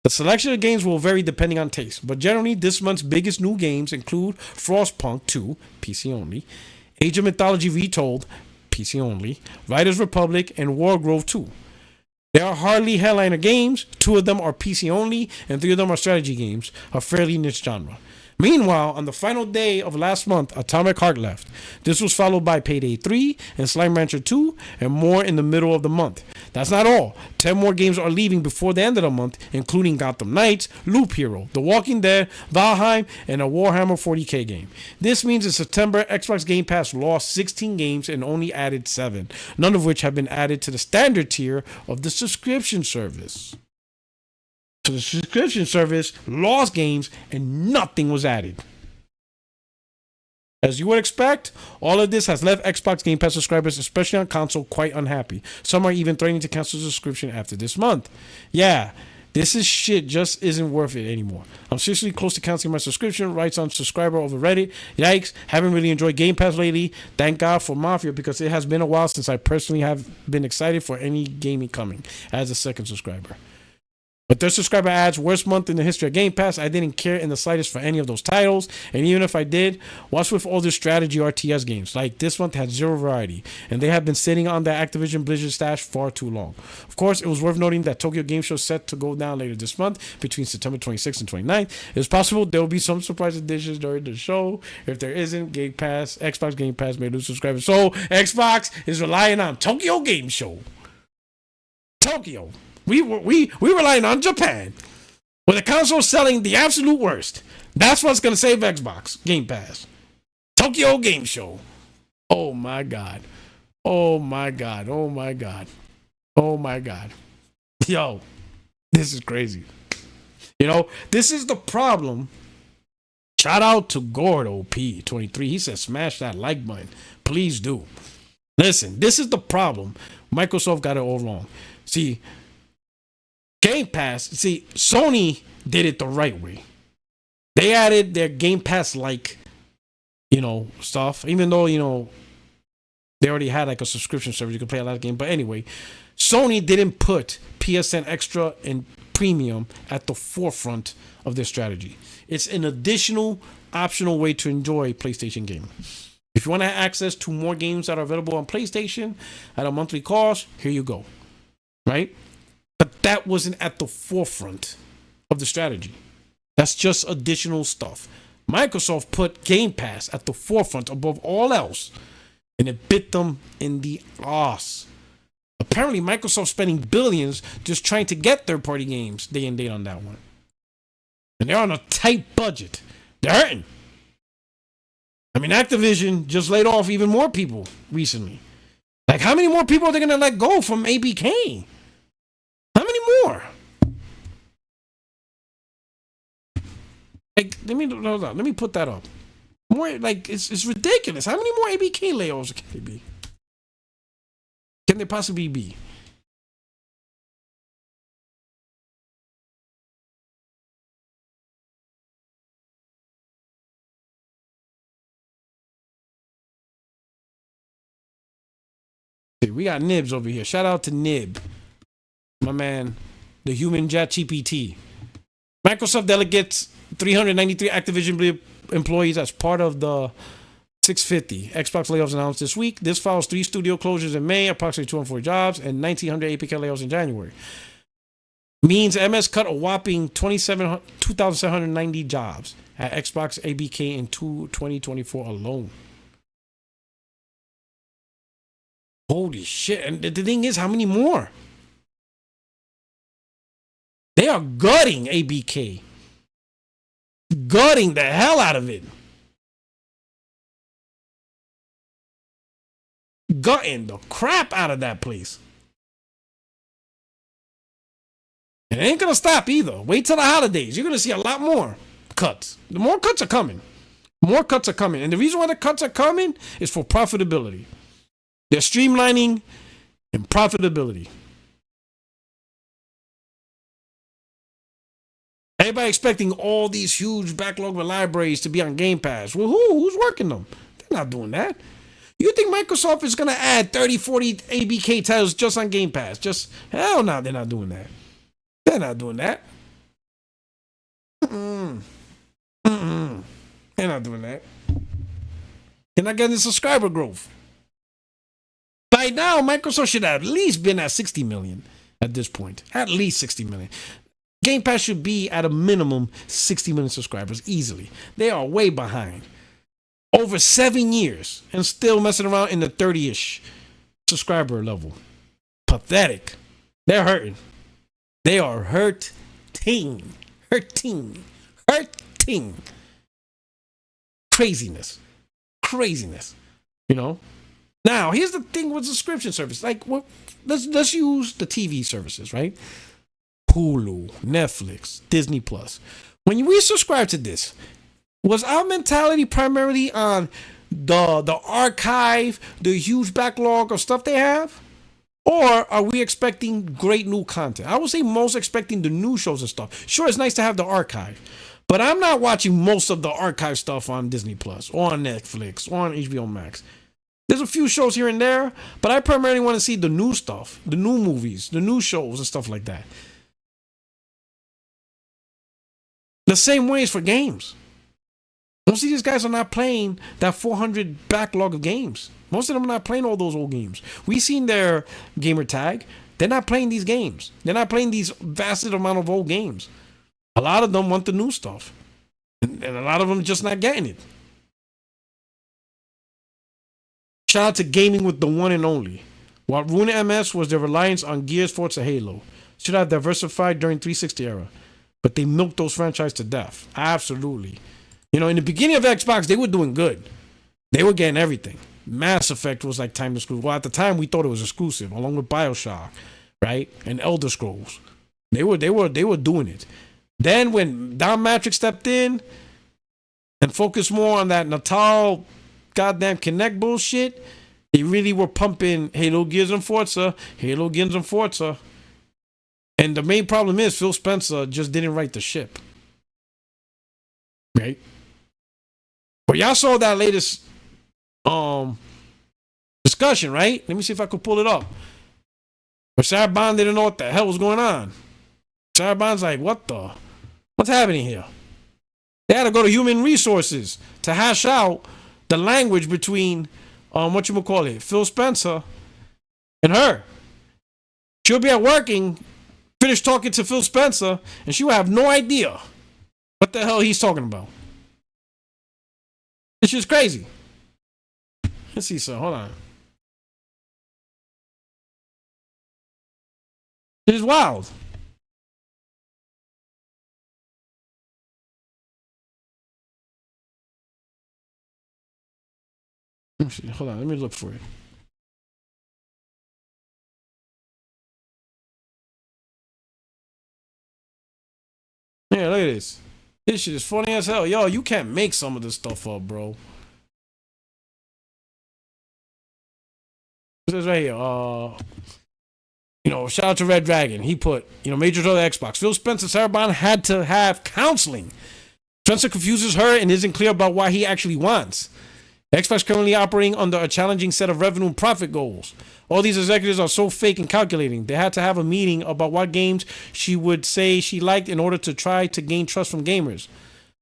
The selection of games will vary depending on taste, but generally this month's biggest new games include Frostpunk 2, PC only, Age of Mythology Retold, PC only, Riders Republic, and Wargrove 2. There are hardly headliner games, 2 of them are PC only, and 3 of them are strategy games, a fairly niche genre. Meanwhile, on the final day of last month, Atomic Heart left. This was followed by Payday 3 and Slime Rancher 2, and more in the middle of the month. That's not all. 10 more games are leaving before the end of the month, including Gotham Knights, Loop Hero, The Walking Dead, Valheim, and a Warhammer 40k game. This means in September, Xbox Game Pass lost 16 games and only added 7, none of which have been added to the standard tier of the subscription service. So the subscription service lost games and nothing was added. As you would expect, all of this has left Xbox Game Pass subscribers, especially on console, quite unhappy. Some are even threatening to cancel the subscription after this month. Yeah, this is shit just isn't worth it anymore. I'm seriously close to canceling my subscription, writes on subscriber over Reddit. Yikes, haven't really enjoyed Game Pass lately. Thank God for Mafia because it has been a while since I personally have been excited for any gaming coming as a second subscriber. But their subscriber adds worst month in the history of Game Pass. I didn't care in the slightest for any of those titles, and even if I did, what's with all these strategy RTS games? Like this month had zero variety, and they have been sitting on the Activision Blizzard stash far too long. Of course, it was worth noting that Tokyo Game Show is set to go down later this month between September 26th and 29th. It's possible there will be some surprise additions during the show. If there isn't, Game Pass, Xbox Game Pass may lose subscribers. So Xbox is relying on Tokyo Game Show. Tokyo. We relying on Japan, where the console selling the absolute worst. That's what's gonna save Xbox Game Pass. Tokyo Game Show. Oh my god. Oh my god. Oh my god. Oh my god. Yo, this is crazy. You know, this is the problem. Shout out to Gord OP23. He said smash that like button. Please do. Listen, this is the problem. Microsoft got it all wrong. See, Game Pass, Sony did it the right way. They added their Game Pass like, stuff, even though, they already had like a subscription service. You could play a lot of games. But anyway, Sony didn't put PSN Extra and Premium at the forefront of their strategy. It's an additional optional way to enjoy PlayStation gaming. If you want to have access to more games that are available on PlayStation at a monthly cost, here you go. Right? But that wasn't at the forefront of the strategy. That's just additional stuff. Microsoft put Game Pass at the forefront above all else, and it bit them in the ass. Apparently, Microsoft's spending billions just trying to get third-party games day and date on that one. And they're on a tight budget. They're hurting. I mean, Activision just laid off even more people recently. Like, how many more people are they going to let go from ABK? How many more? Like, let me put that up. More, like, it's ridiculous. How many more ABK layoffs can they be? Can they possibly be? We got Nibs over here. Shout out to Nib. My man, the human ChatGPT. Microsoft delegates 393 Activision employees as part of the 650 Xbox layoffs announced this week. This follows 3 studio closures in May, approximately 204 jobs, and 1,900 APK layoffs in January. Means MS cut a whopping 2,790 jobs. at Xbox ABK in 2024 alone. Holy shit. And the thing is, how many more? They are gutting ABK. Gutting the hell out of it. Gutting the crap out of that place. And it ain't gonna stop either. Wait till the holidays. You're gonna see a lot more cuts. The more cuts are coming. More cuts are coming. And the reason why the cuts are coming is for profitability. They're streamlining and profitability. Everybody expecting all these huge backlog of libraries to be on Game Pass. Well, who's working them? They're not doing that. You think Microsoft is going to add 30, 40 ABK titles just on Game Pass? Just, hell no, they're not doing that. They're not doing that. They're not doing that. They're not getting subscriber growth. By now, Microsoft should have at least been at 60 million at this point. At least 60 million. Game Pass should be at a minimum 60 million subscribers easily. They are way behind. Over 7 years and still messing around in the 30-ish subscriber level. Pathetic. They're hurting. They are hurting. Craziness. You know? Now, here's the thing with subscription service. Like, let's use the TV services, right? Hulu, Netflix, Disney Plus. When we subscribe to this, was our mentality primarily on the archive, the huge backlog of stuff they have? Or are we expecting great new content? I would say most expecting the new shows and stuff. Sure, it's nice to have the archive, but I'm not watching most of the archive stuff on Disney Plus or on Netflix or on HBO Max. There's a few shows here and there, but I primarily want to see the new stuff, the new movies, the new shows and stuff like that. The same way is for games. Most of these guys are not playing that 400 backlog of games. Most of them are not playing all those old games. We've seen their gamer tag. They're not playing these games. They're not playing these vast amount of old games. A lot of them want the new stuff. And a lot of them just not getting it. Shout out to gaming with the one and only. While ruining MS was their reliance on Gears, Forza, Halo. Should have diversified during 360 era. But they milked those franchises to death. Absolutely. You know, in the beginning of Xbox, they were doing good. They were getting everything. Mass Effect was like time exclusive. Well, at the time, we thought it was exclusive, along with BioShock, right? And Elder Scrolls. They were doing it. Then when Don Matrix stepped in and focused more on that Natal goddamn Kinect bullshit, they really were pumping Halo, Gears, and Forza. And the main problem is Phil Spencer just didn't right the ship. Right? But y'all saw that latest discussion, right? Let me see if I could pull it up. But Sarah Bond didn't know what the hell was going on. Sarah Bond's like, what's happening here? They had to go to human resources to hash out the language between Phil Spencer and her. She'll be at working, finish talking to Phil Spencer, and she will have no idea what the hell he's talking about. It's just crazy. Let's see, so hold on. It is wild. Let me see. Hold on, let me look for it. Yeah, look at this. This shit is funny as hell. Yo, you can't make some of this stuff up, bro. It says right here, shout out to Red Dragon. He put, Major to the Xbox. Phil Spencer, Sarah Bond had to have counseling. Spencer confuses her and isn't clear about what he actually wants. Xbox currently operating under a challenging set of revenue and profit goals. All these executives are so fake and calculating. They had to have a meeting about what games she would say she liked in order to try to gain trust from gamers.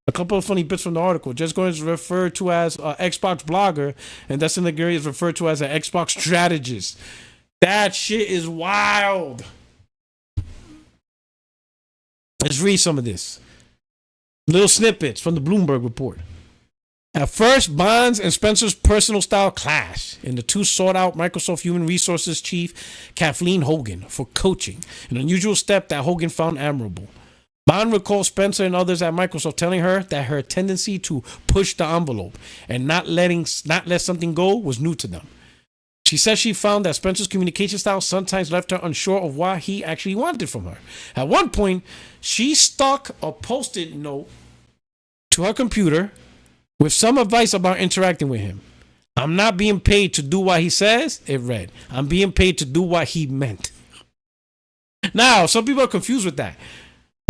A couple of funny bits from the article. Jess Gordon is referred to as an Xbox blogger, and Dustin Legary is referred to as an Xbox strategist. That shit is wild. Let's read some of this. Little snippets from the Bloomberg report. At first, Bonds and Spencer's personal style clash, and the two sought out Microsoft Human Resources Chief Kathleen Hogan for coaching, an unusual step that Hogan found admirable. Bond recalls Spencer and others at Microsoft telling her that her tendency to push the envelope and not let something go was new to them. She says she found that Spencer's communication style sometimes left her unsure of what he actually wanted from her. At one point, she stuck a post-it note to her computer with some advice about interacting with him. I'm not being paid to do what he says, it read. I'm being paid to do what he meant. Now, some people are confused with that.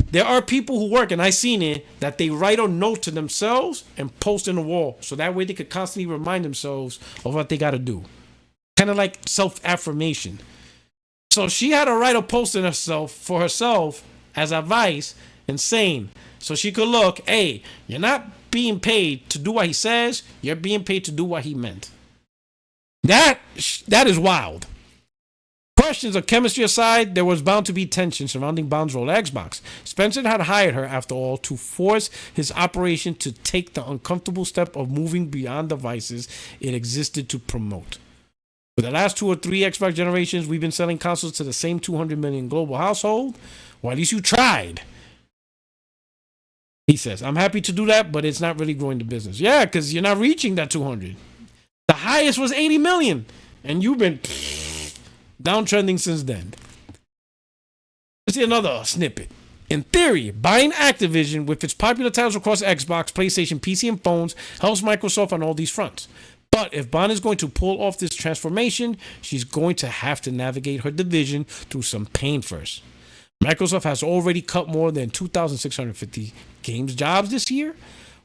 There are people who work, and I've seen it, that they write a note to themselves and post in the wall. So that way they could constantly remind themselves of what they got to do. Kind of like self-affirmation. So she had to write a post in herself for herself as advice and saying, so she could look, hey, you're not being paid to do what he says, you're being paid to do what he meant. That is wild. Questions of chemistry aside, there was bound to be tension surrounding Bond's role at Xbox. Spencer had hired her, after all, to force his operation to take the uncomfortable step of moving beyond devices it existed to promote. For the last 2 or 3 Xbox generations, we've been selling consoles to the same 200 million global household. Well, at least you tried. He says, I'm happy to do that, but it's not really growing the business. Yeah, because you're not reaching that 200. The highest was 80 million, and you've been downtrending since then. Let's see another snippet. In theory, buying Activision with its popular titles across Xbox, PlayStation, PC, and phones helps Microsoft on all these fronts. But if Bond is going to pull off this transformation, she's going to have to navigate her division through some pain first. Microsoft has already cut more than 2,650 games jobs this year,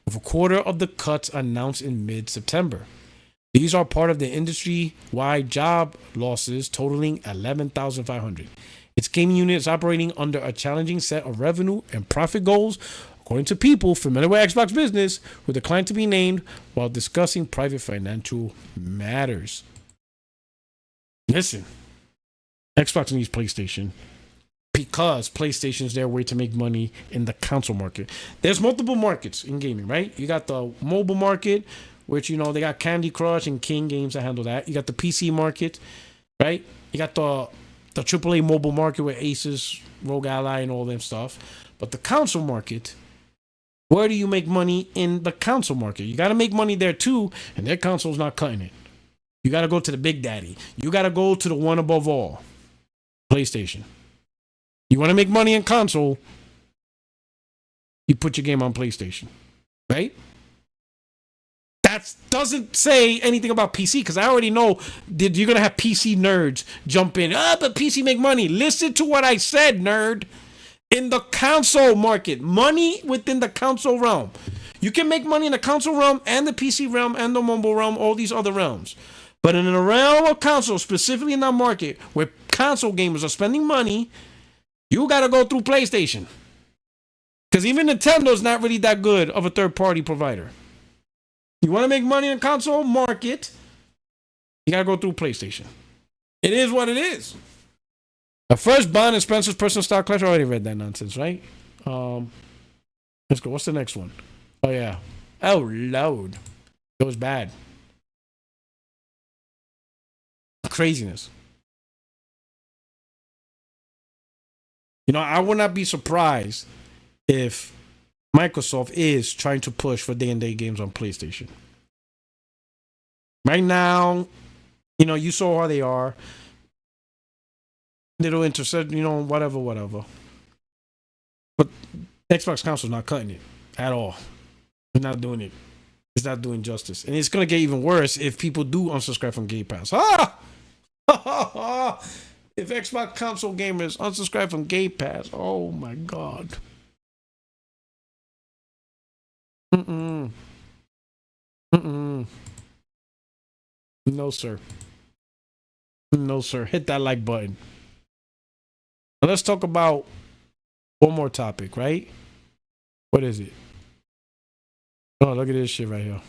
with a quarter of the cuts announced in mid-September. These are part of the industry-wide job losses totaling 11,500. Its gaming unit is operating under a challenging set of revenue and profit goals, according to people familiar with Xbox business who declined to be named while discussing private financial matters. Listen, Xbox needs PlayStation because PlayStation is their way to make money in the console market. There's multiple markets in gaming, right? You got the mobile market, which, you know, they got Candy Crush and King Games that handle that. You got the PC market, right? You got the AAA mobile market with Asus, Rogue Ally, and all them stuff. But the console market, where do you make money in the console market? You got to make money there too, and their console's not cutting it. You got to go to the big daddy. You got to go to the one above all, PlayStation. You want to make money in console, you put your game on PlayStation, right? That doesn't say anything about PC, because I already know that you're going to have PC nerds jump in. But PC make money. Listen to what I said, nerd. In the console market, money within the console realm. You can make money in the console realm and the PC realm and the mobile realm, all these other realms. But in the realm of console, specifically in that market where console gamers are spending money, you got to go through PlayStation. Because even Nintendo's not really that good of a third-party provider. You want to make money in the console market, you got to go through PlayStation. It is what it is. At first, Bond and Spencer's personal style clash. I already read that nonsense, right? Let's go. What's the next one? Oh, yeah. Oh, Lord. It was bad. Craziness. You know, I would not be surprised if Microsoft is trying to push for day-and-date games on PlayStation. Right now, you know, you saw how they are. Little intercept, you know, whatever. But Xbox console's not cutting it at all. It's not doing it. It's not doing justice. And it's going to get even worse if people do unsubscribe from Gamepass. If Xbox console gamers unsubscribe from Gamepass, oh my God. No, sir. No, sir. Hit that like button. Now let's talk about one more topic, right? What is it? Oh, look at this shit right here.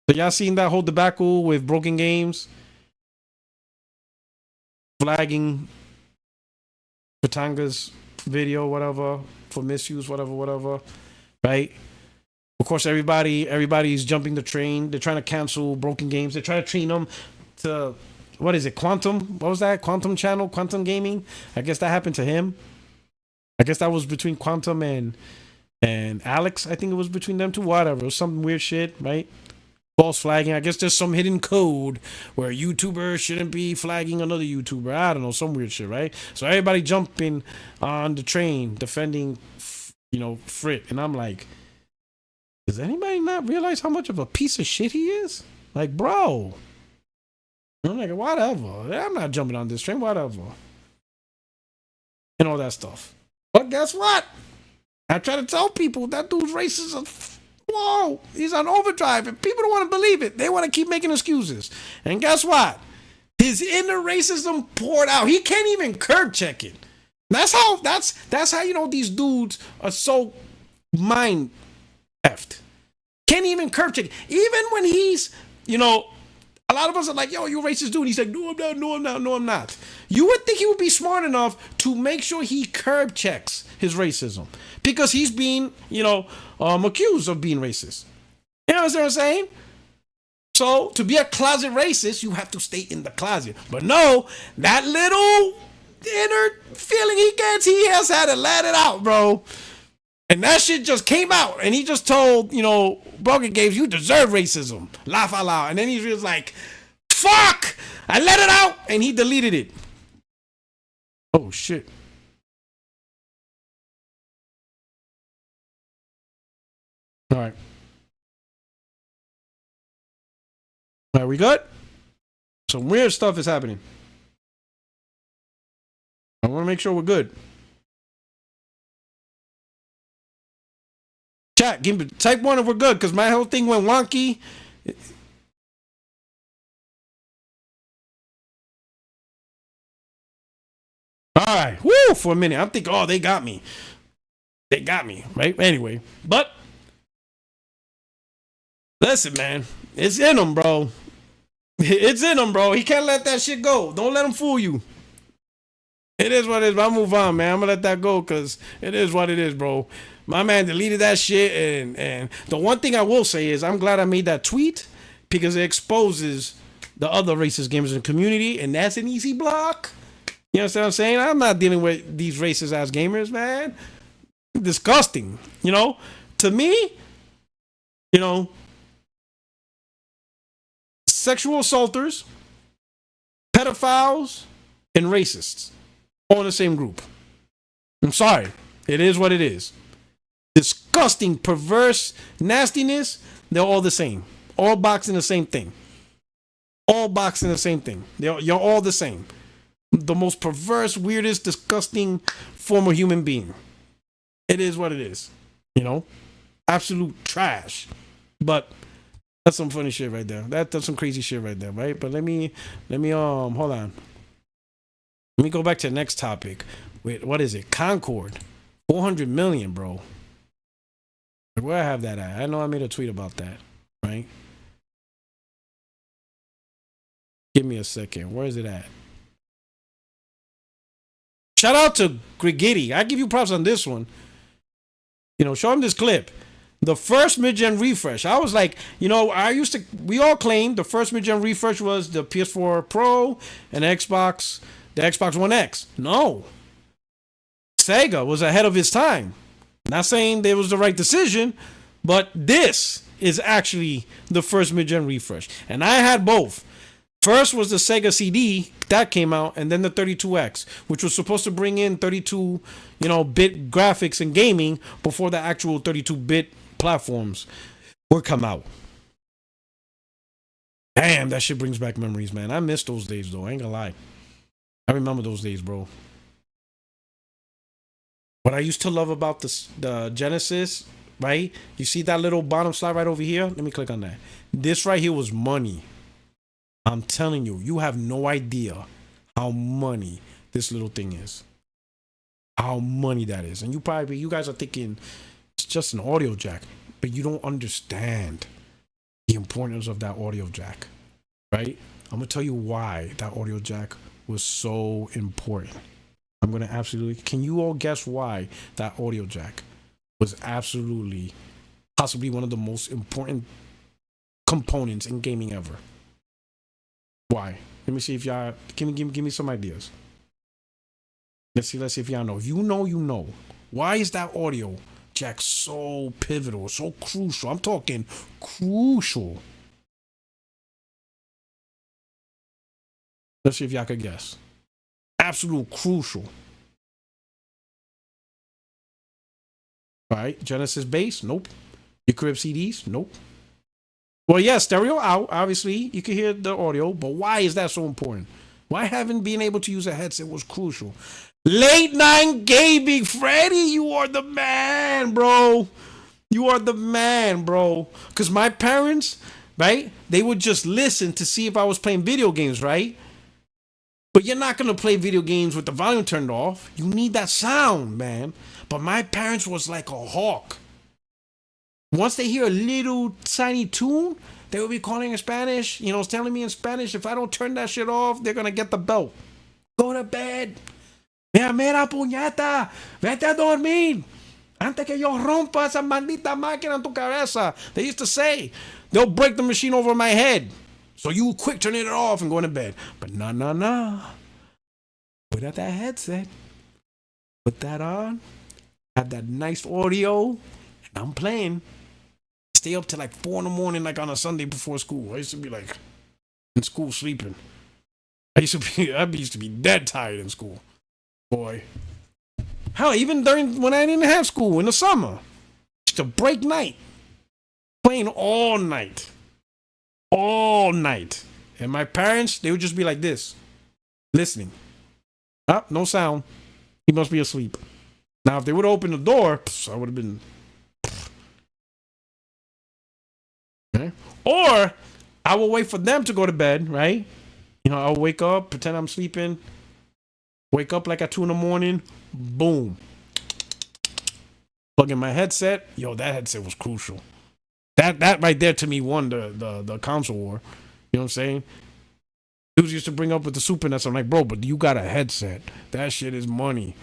So y'all seen that whole debacle with BrokenGamez flagging Fritanga's video, whatever, for misuse, whatever, right? Of course, everybody's jumping the train. They're trying to cancel BrokenGamez. They're trying to train them to, what is it, Quantum? What was that? Quantum Channel? Quantum Gaming? I guess that happened to him. I guess that was between Quantum and Alex. I think it was between them two. Whatever. It was some weird shit, right? False flagging. I guess there's some hidden code where a YouTuber shouldn't be flagging another YouTuber. I don't know, some weird shit, right? So everybody jumping on the train defending, Frit. And I'm like, does anybody not realize how much of a piece of shit he is? Like, bro. I'm like, whatever. I'm not jumping on this train, whatever. And all that stuff. But guess what? I try to tell people that dude's racist. Whoa, he's on overdrive, and people don't want to believe it. They want to keep making excuses. And guess what? His inner racism poured out. He can't even curb check it. That's how these dudes are so mind effed. Can't even curb check it. Even when he's, a lot of us are like, yo, you racist dude. He's like, no, I'm not, no, I'm not, no, I'm not. You would think he would be smart enough to make sure he curb checks his racism. Because he's being, accused of being racist. You know what I'm saying? So, to be a closet racist, you have to stay in the closet. But no, that little inner feeling he gets, he has had to let it out, bro. And that shit just came out. And he just told, BrokenGamez, you deserve racism. Laugh out loud. And then he was like, fuck! I let it out! And he deleted it. Oh, shit. All right. Are we good? Some weird stuff is happening. I want to make sure we're good. Chat, type 1 if we're good, because my whole thing went wonky. All right. Woo, for a minute. I'm thinking, oh, they got me. They got me, right? Anyway, but listen, man. It's in him, bro. It's in him, bro. He can't let that shit go. Don't let him fool you. It is what it is. I'll move on, man. I'm going to let that go because it is what it is, bro. My man deleted that shit. And the one thing I will say is I'm glad I made that tweet because it exposes the other racist gamers in the community. And that's an easy block. You know what I'm saying? I'm not dealing with these racist ass gamers, man. Disgusting. To me, sexual assaulters, pedophiles, and racists all in the same group. I'm sorry. It is what it is. Disgusting, perverse nastiness, they're all the same. All boxing the same thing. All boxing the same thing. You're all the same. The most perverse, weirdest, disgusting form of human being. It is what it is. Absolute trash. But that's some funny shit right there. That's some crazy shit right there, right? But let me hold on. Let me go back to the next topic. Wait, what is it? Concord. 400 million, bro. Where I have that at? I know I made a tweet about that, right? Give me a second. Where is it at? Shout out to Grigiddy. I give you props on this one. Show him this clip. The first mid-gen refresh. I was like, we all claimed the first mid-gen refresh was the PS4 Pro and the Xbox One X. No. Sega was ahead of its time. Not saying it was the right decision, but this is actually the first mid-gen refresh. And I had both. First was the Sega CD that came out, and then the 32X, which was supposed to bring in 32-bit graphics and gaming before the actual 32-bit platforms would come out. Damn, that shit brings back memories, man. I miss those days, though. I ain't gonna lie. I remember those days, bro. What I used to love about the Genesis, right? You see that little bottom slide right over here? Let me click on that. This right here was money. I'm telling you, you have no idea how money this little thing is. How money that is. And you guys are thinking it's just an audio jack, but you don't understand the importance of that audio jack, right? I'm going to tell you why that audio jack was so important. I'm going to absolutely... Can you all guess why that audio jack was absolutely, possibly one of the most important components in gaming ever? Why? Let me see if y'all... Give me some ideas. Let's see if y'all know. If you know, you know. Why is that audio jack so pivotal, so crucial? I'm talking crucial. Let's see if y'all could guess. Absolute crucial. All right, Genesis bass? Nope. Your crib CDs? Nope. Well, yeah, stereo out. Obviously, you can hear the audio, but why is that so important? Why having being able to use a headset was crucial? Late night gaming, Freddy, you are the man, bro. You are the man, bro. Because my parents, right, they would just listen to see if I was playing video games, right? But you're not going to play video games with the volume turned off. You need that sound, man. But my parents was like a hawk. Once they hear a little tiny tune, they will be calling in Spanish, telling me in Spanish, if I don't turn that shit off, they're going to get the belt. Go to bed. Mira, puñeta, vete a dormir. Antes que yo rompa esa maldita máquina en tu cabeza. They used to say, they'll break the machine over my head. So you quick turn it off and go to bed. But no. Put out that headset. Put that on. Have that nice audio. And I'm playing. Stay up till like 4 in the morning, like on a Sunday before school. I used to be like in school sleeping. I used to be dead tired in school. Boy. Hell, even when I didn't have school in the summer. Just a break night. Playing all night. All night. And my parents, they would just be like this. Listening. No sound. He must be asleep. Now, if they would open the door, I would have been... Okay. Or, I will wait for them to go to bed, right? I'll wake up, pretend I'm sleeping. Wake up like at 2 in the morning. Boom. Plug in my headset. Yo, that headset was crucial. That right there to me won the console war. You know what I'm saying? Dudes used to bring up with the Super NES. I'm like, bro, but you got a headset. That shit is money.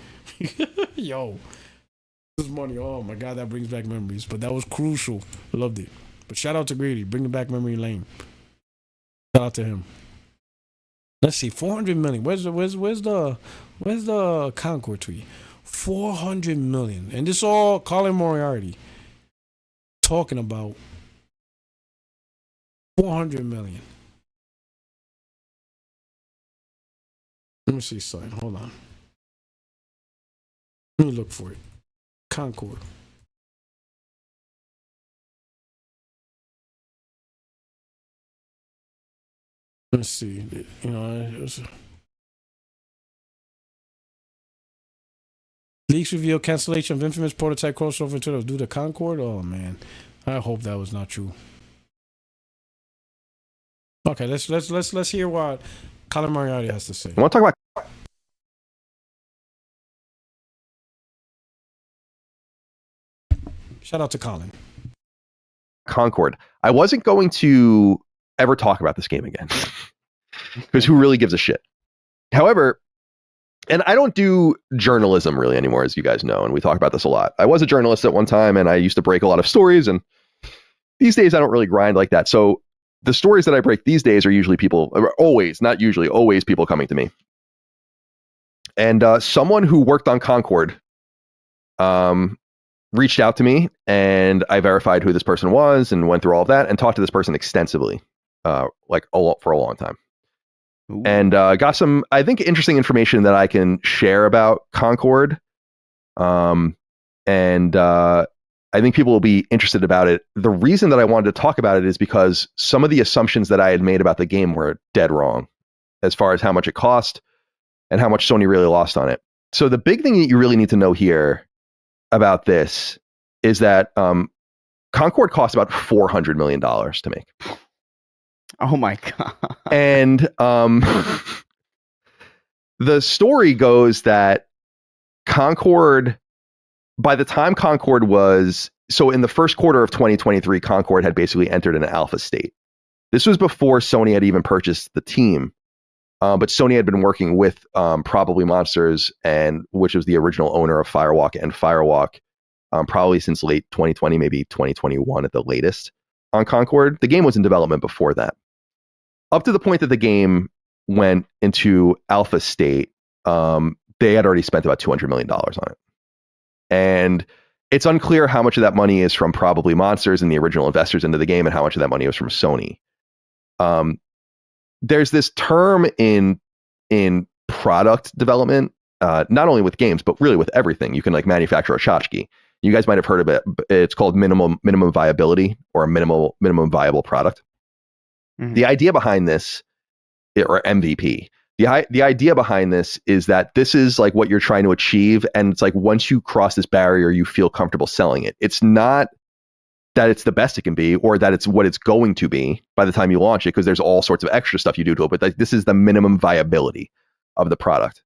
Yo. This is money. Oh my God, that brings back memories. But that was crucial. Loved it. But shout out to Grady. Bringing back memory lane. Shout out to him. Let's see, 400 million. Where's the Concord tweet? 400 million. And this all Colin Moriarty talking about 400 million. Let me see, son. Hold on. Let me look for it. Concord. Let's see. Leaks reveal cancellation of infamous prototype crossover to due to Concord. Oh man, I hope that was not true. Okay, let's hear what Colin Moriarty has to say. I want to talk about. Shout out to Colin. Concord. I wasn't going to ever talk about this game again because who really gives a shit? However, and I don't do journalism really anymore, as you guys know, and we talk about this a lot. I was a journalist at one time, and I used to break a lot of stories, and these days I don't really grind like that. So the stories that I break these days are usually always people coming to me. And someone who worked on Concord reached out to me, and I verified who this person was and went through all of that and talked to this person extensively, for a long time. Ooh. And got some, I think, interesting information that I can share about Concord. And I think people will be interested about it. The reason that I wanted to talk about it is because some of the assumptions that I had made about the game were dead wrong as far as how much it cost and how much Sony really lost on it. So the big thing that you really need to know here about this is that Concord cost about $400 million to make. Oh my God. And the story goes that Concord, by the time Concord was, so in the first quarter of 2023, Concord had basically entered an alpha state. This was before Sony had even purchased the team. But Sony had been working with Probably Monsters, and which was the original owner of Firewalk and Firewalk, probably since late 2020, maybe 2021 at the latest, on Concord. The game was in development before that. Up to the point that the game went into alpha state, they had already spent about $200 million on it. And it's unclear how much of that money is from Probably Monsters and the original investors into the game, and how much of that money was from Sony. There's this term in product development, not only with games, but really with everything. You can like manufacture a tchotchke. You guys might have heard of it. It's called minimum viability, or a minimum viable product. Mm-hmm. The idea behind this, or MVP, the idea behind this is that this is like what you're trying to achieve, and it's like once you cross this barrier, you feel comfortable selling it. It's not that it's the best it can be, or that it's what it's going to be by the time you launch it, because there's all sorts of extra stuff you do to it. But like, this is the minimum viability of the product.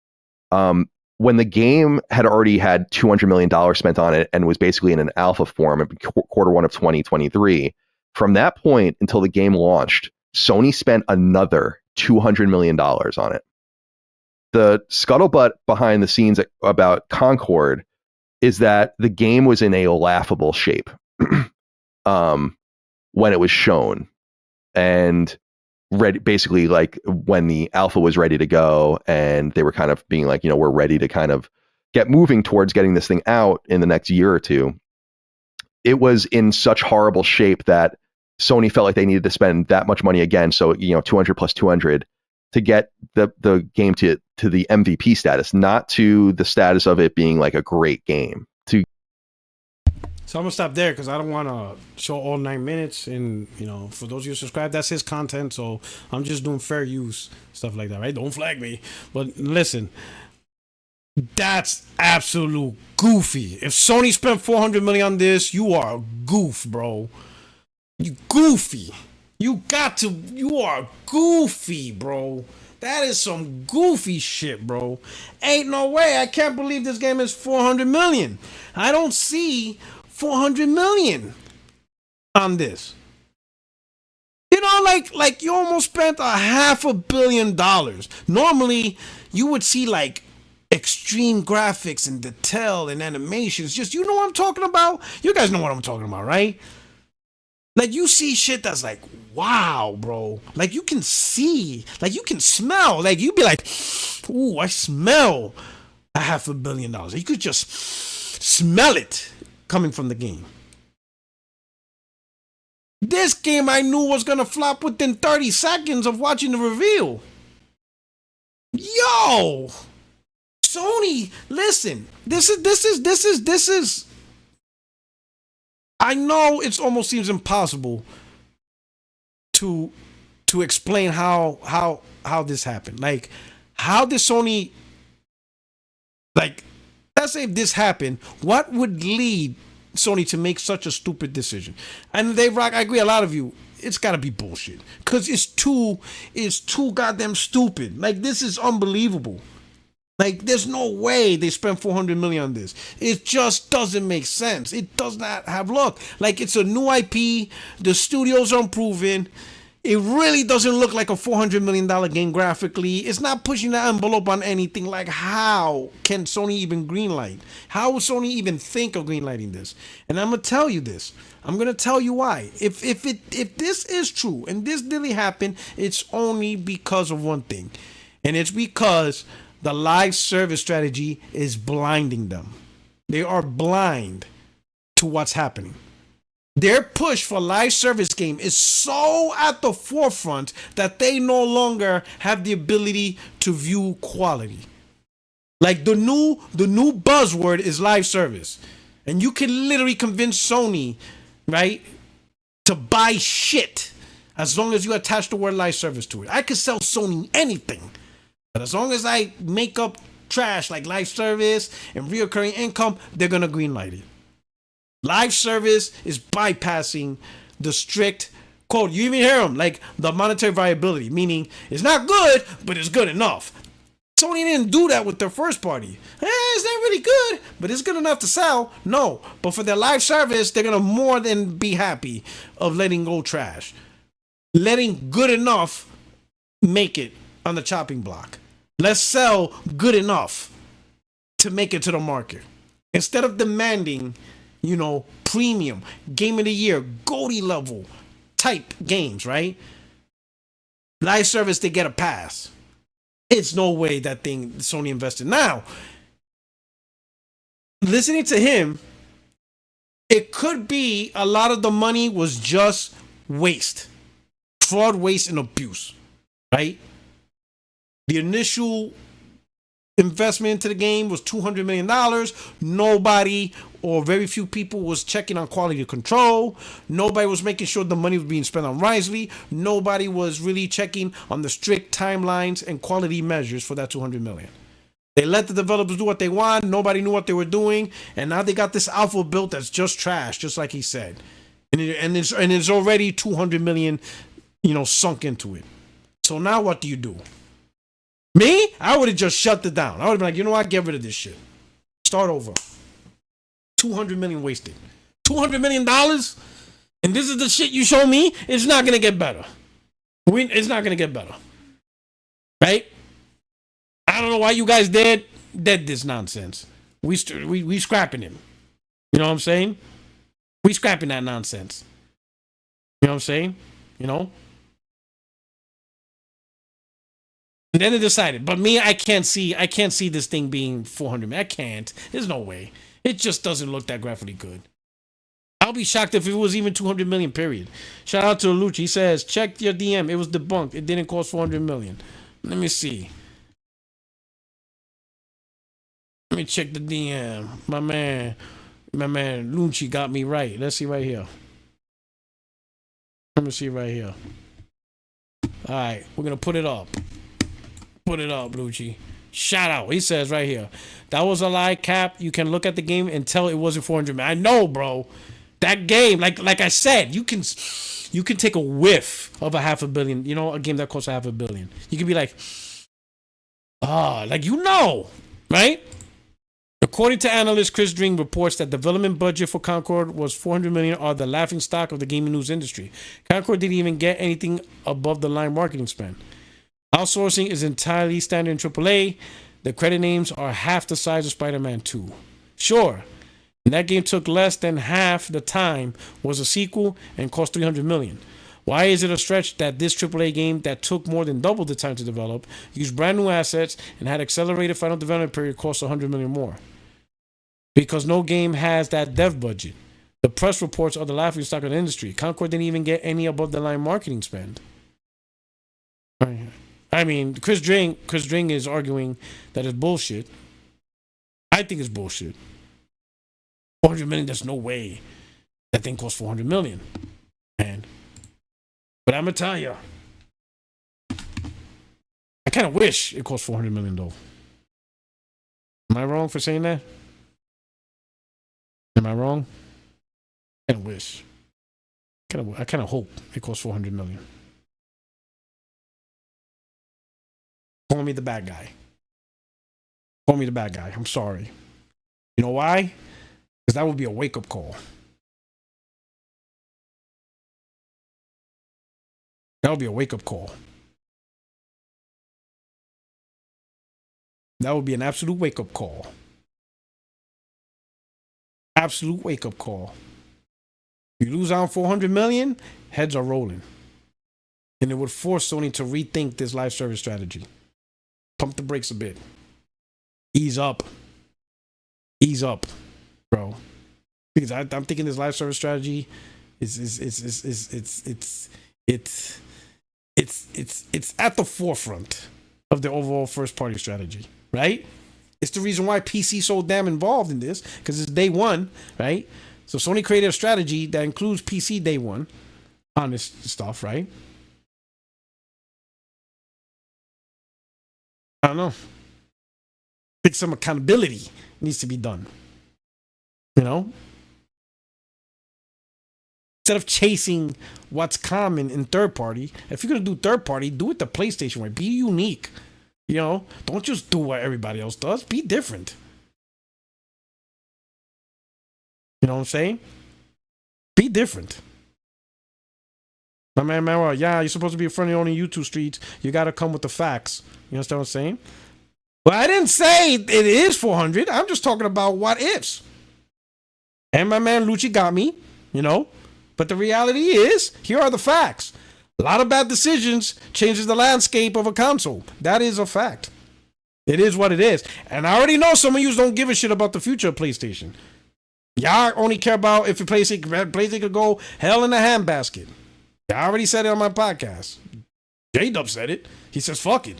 When the game had already had $200 million spent on it and was basically in an alpha form in Q1 of 2023, from that point until the game launched, Sony spent another $200 million on it. The scuttlebutt behind the scenes about Concord is that the game was in a laughable shape when it was shown, and basically like when the alpha was ready to go, and they were kind of being like, we're ready to kind of get moving towards getting this thing out in the next year or two. It was in such horrible shape that Sony felt like they needed to spend that much money again. So, 200 plus 200 to get the game to the MVP status, not to the status of it being like a great game. So I'm gonna stop there because I don't want to show all 9 minutes, and for those of you who subscribe, that's his content. So I'm just doing fair use stuff like that, right? Don't flag me. But listen, that's absolute goofy. If Sony spent $400 million on this, you are a goof, bro. You goofy. You are goofy, bro. That is some goofy shit, bro. Ain't no way. I can't believe this game is $400 million. I don't see $400 million on this. Like you almost spent $500 million. Normally, you would see like extreme graphics and detail and animations. Just, what I'm talking about? You guys know what I'm talking about, right? Like, you see shit that's like, wow, bro. Like, you can see, like, you can smell. Like, you'd be like, ooh, I smell $500 million. You could just smell it coming from the game. This game I knew was gonna flop within 30 seconds of watching the reveal. Yo, Sony, listen. This is. I know it almost seems impossible to explain how this happened. Like, how did Sony, like, let's say if this happened, what would lead Sony to make such a stupid decision? And I agree, a lot of you, it's gotta be bullshit. Cause it's too goddamn stupid. Like, this is unbelievable. Like, there's no way they spent $400 million on this. It just doesn't make sense. It does not have look. Like, it's a new IP. The studio's unproven. It really doesn't look like a $400 million game graphically. It's not pushing the envelope on anything. Like, how can Sony even greenlight? How would Sony even think of greenlighting this? And I'm going to tell you this. I'm going to tell you why. If this is true and this really happened, it's only because of one thing. And it's because the live service strategy is blinding them. They are blind to what's happening. Their push for live service game is so at the forefront that they no longer have the ability to view quality. Like, the new buzzword is live service. And you can literally convince Sony, right, to buy shit as long as you attach the word live service to it. I could sell Sony anything. But as long as I make up trash like live service and reoccurring income, they're going to greenlight it. Live service is bypassing the strict, quote, you even hear them, like the monetary viability, meaning it's not good, but it's good enough. Sony didn't do that with their first party. It's not really good, but it's good enough to sell. No, but for their live service, they're going to more than be happy of letting go trash. Letting good enough make it on the chopping block. Let's sell good enough to make it to the market. Instead of demanding, premium, game of the year, Goldie level type games, right? Live service, they get a pass. It's no way that thing Sony invested. Now, listening to him, it could be a lot of the money was just waste. Fraud, waste, and abuse, right? The initial investment into the game was $200 million. Nobody or very few people was checking on quality control. Nobody was making sure the money was being spent on wisely. Nobody was really checking on the strict timelines and quality measures for that $200 million. They let the developers do what they want. Nobody knew what they were doing. And now they got this alpha built that's just trash, just like he said. And it's already $200 million, sunk into it. So now what do you do? Me? I would have just shut it down. I would have been like, you know what? Get rid of this shit. Start over. $200 million wasted. $200 million? And this is the shit you show me? It's not going to get better. It's not going to get better. Right? I don't know why you guys dead this nonsense. We scrapping him. You know what I'm saying? We scrapping that nonsense. You know what I'm saying? And then they decided, but me, I can't see this thing being 400 million. I can't. There's no way. It just doesn't look that graphically good. I'll be shocked if it was even 200 million, period. Shout out to Luch. He says, check your DM. It was debunked. It didn't cost 400 million. Let me see. Let me check the DM. My man Lunchi got me right. Let's see right here. Let me see right here. All right, we're going to put it up. Put it up, Lucci. Shout out. He says right here, that was a lie, Cap. You can look at the game and tell it wasn't 400 million. I know, bro. That game, like I said, you can take a whiff of $500 million. A game that costs $500 million. You can be like, right? According to analyst Chris Dring reports that development budget for Concord was $400 million, are the laughing stock of the gaming news industry. Concord didn't even get anything above the line marketing spend. Outsourcing is entirely standard in AAA. The credit names are half the size of Spider-Man 2. Sure, and that game took less than half the time, was a sequel, and cost $300 million. Why is it a stretch that this AAA game that took more than double the time to develop, used brand new assets, and had accelerated final development period cost $100 million more? Because no game has that dev budget. The press reports are the laughing stock of the industry. Concord didn't even get any above the line marketing spend. I mean, Chris Dring is arguing that it's bullshit. I think it's bullshit. 400 million, there's no way that thing costs 400 million, man. But I'm gonna tell you, I kind of wish it cost 400 million though. Am I wrong for saying that? Am I wrong? I kind of wish. I kind of hope it costs 400 million. Call me the bad guy. Call me the bad guy. I'm sorry. You know why? Because that would be a wake-up call. That would be a wake-up call. That would be an absolute wake-up call. Absolute wake-up call. You lose out on 400 million, heads are rolling. And it would force Sony to rethink this live service strategy. Pump the brakes a bit. Ease up, bro. Because I'm thinking this live service strategy it's at the forefront of the overall first party strategy, right? It's the reason why PC is so damn involved in this, because it's day one, right? So Sony created a strategy that includes PC day one on this stuff, right? I don't know. I think some accountability needs to be done. Instead of chasing what's common in third party, if you're going to do third party, do it the PlayStation way. Be unique. Don't just do what everybody else does. Be different. You know what I'm saying? Be different. My man Manuel, yeah, you're supposed to be friendly on the YouTube streets. You got to come with the facts. You understand what I'm saying? Well, I didn't say it is 400. I'm just talking about what ifs. And my man Lucci got me, you know. But the reality is, here are the facts. A lot of bad decisions changes the landscape of a console. That is a fact. It is what it is. And I already know some of you don't give a shit about the future of PlayStation. Y'all only care about if PlayStation could go hell in a handbasket. I already said it on my podcast. J-Dub said it. He says, fuck it.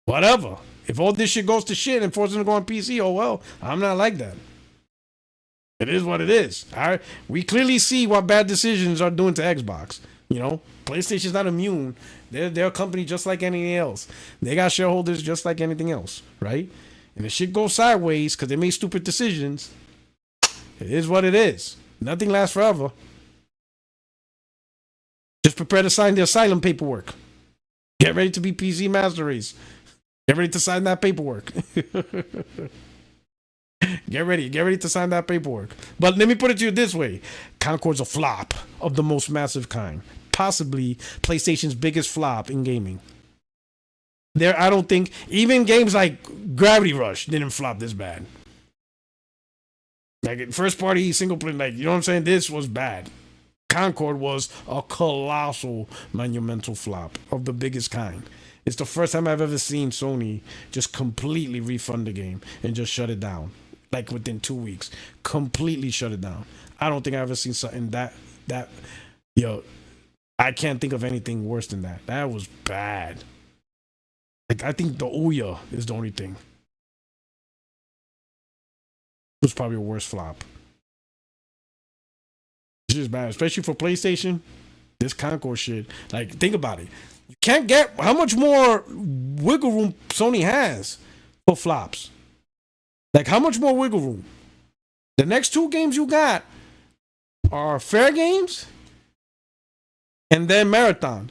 Whatever. If all this shit goes to shit and forces them to go on PC, oh well, I'm not like that. It is what it is. We clearly see what bad decisions are doing to Xbox. You know, PlayStation's not immune. They're a company just like anything else. They got shareholders just like anything else, right? And if shit goes sideways because they made stupid decisions, it is what it is. Nothing lasts forever. Just prepare to sign the asylum paperwork. Get ready to be PC Master Race. Get ready to sign that paperwork. Get ready to sign that paperwork. But let me put it to you this way. Concord's a flop of the most massive kind. Possibly PlayStation's biggest flop in gaming. I don't think even games like Gravity Rush didn't flop this bad. Like first party single player, like, you know what I'm saying? This was bad. Concord was a colossal monumental flop of the biggest kind. It's the first time I've ever seen Sony just completely refund the game and just shut it down. Like within 2 weeks. Completely shut it down. I don't think I've ever seen something that I can't think of anything worse than that. That was bad. Like, I think the Ouya is the only thing. It was probably a worse flop. It's just bad, especially for PlayStation. This Concord shit. Like, think about it. You can't get how much more wiggle room Sony has for flops. Like, how much more wiggle room? The next two games you got are Fair Games and then Marathon.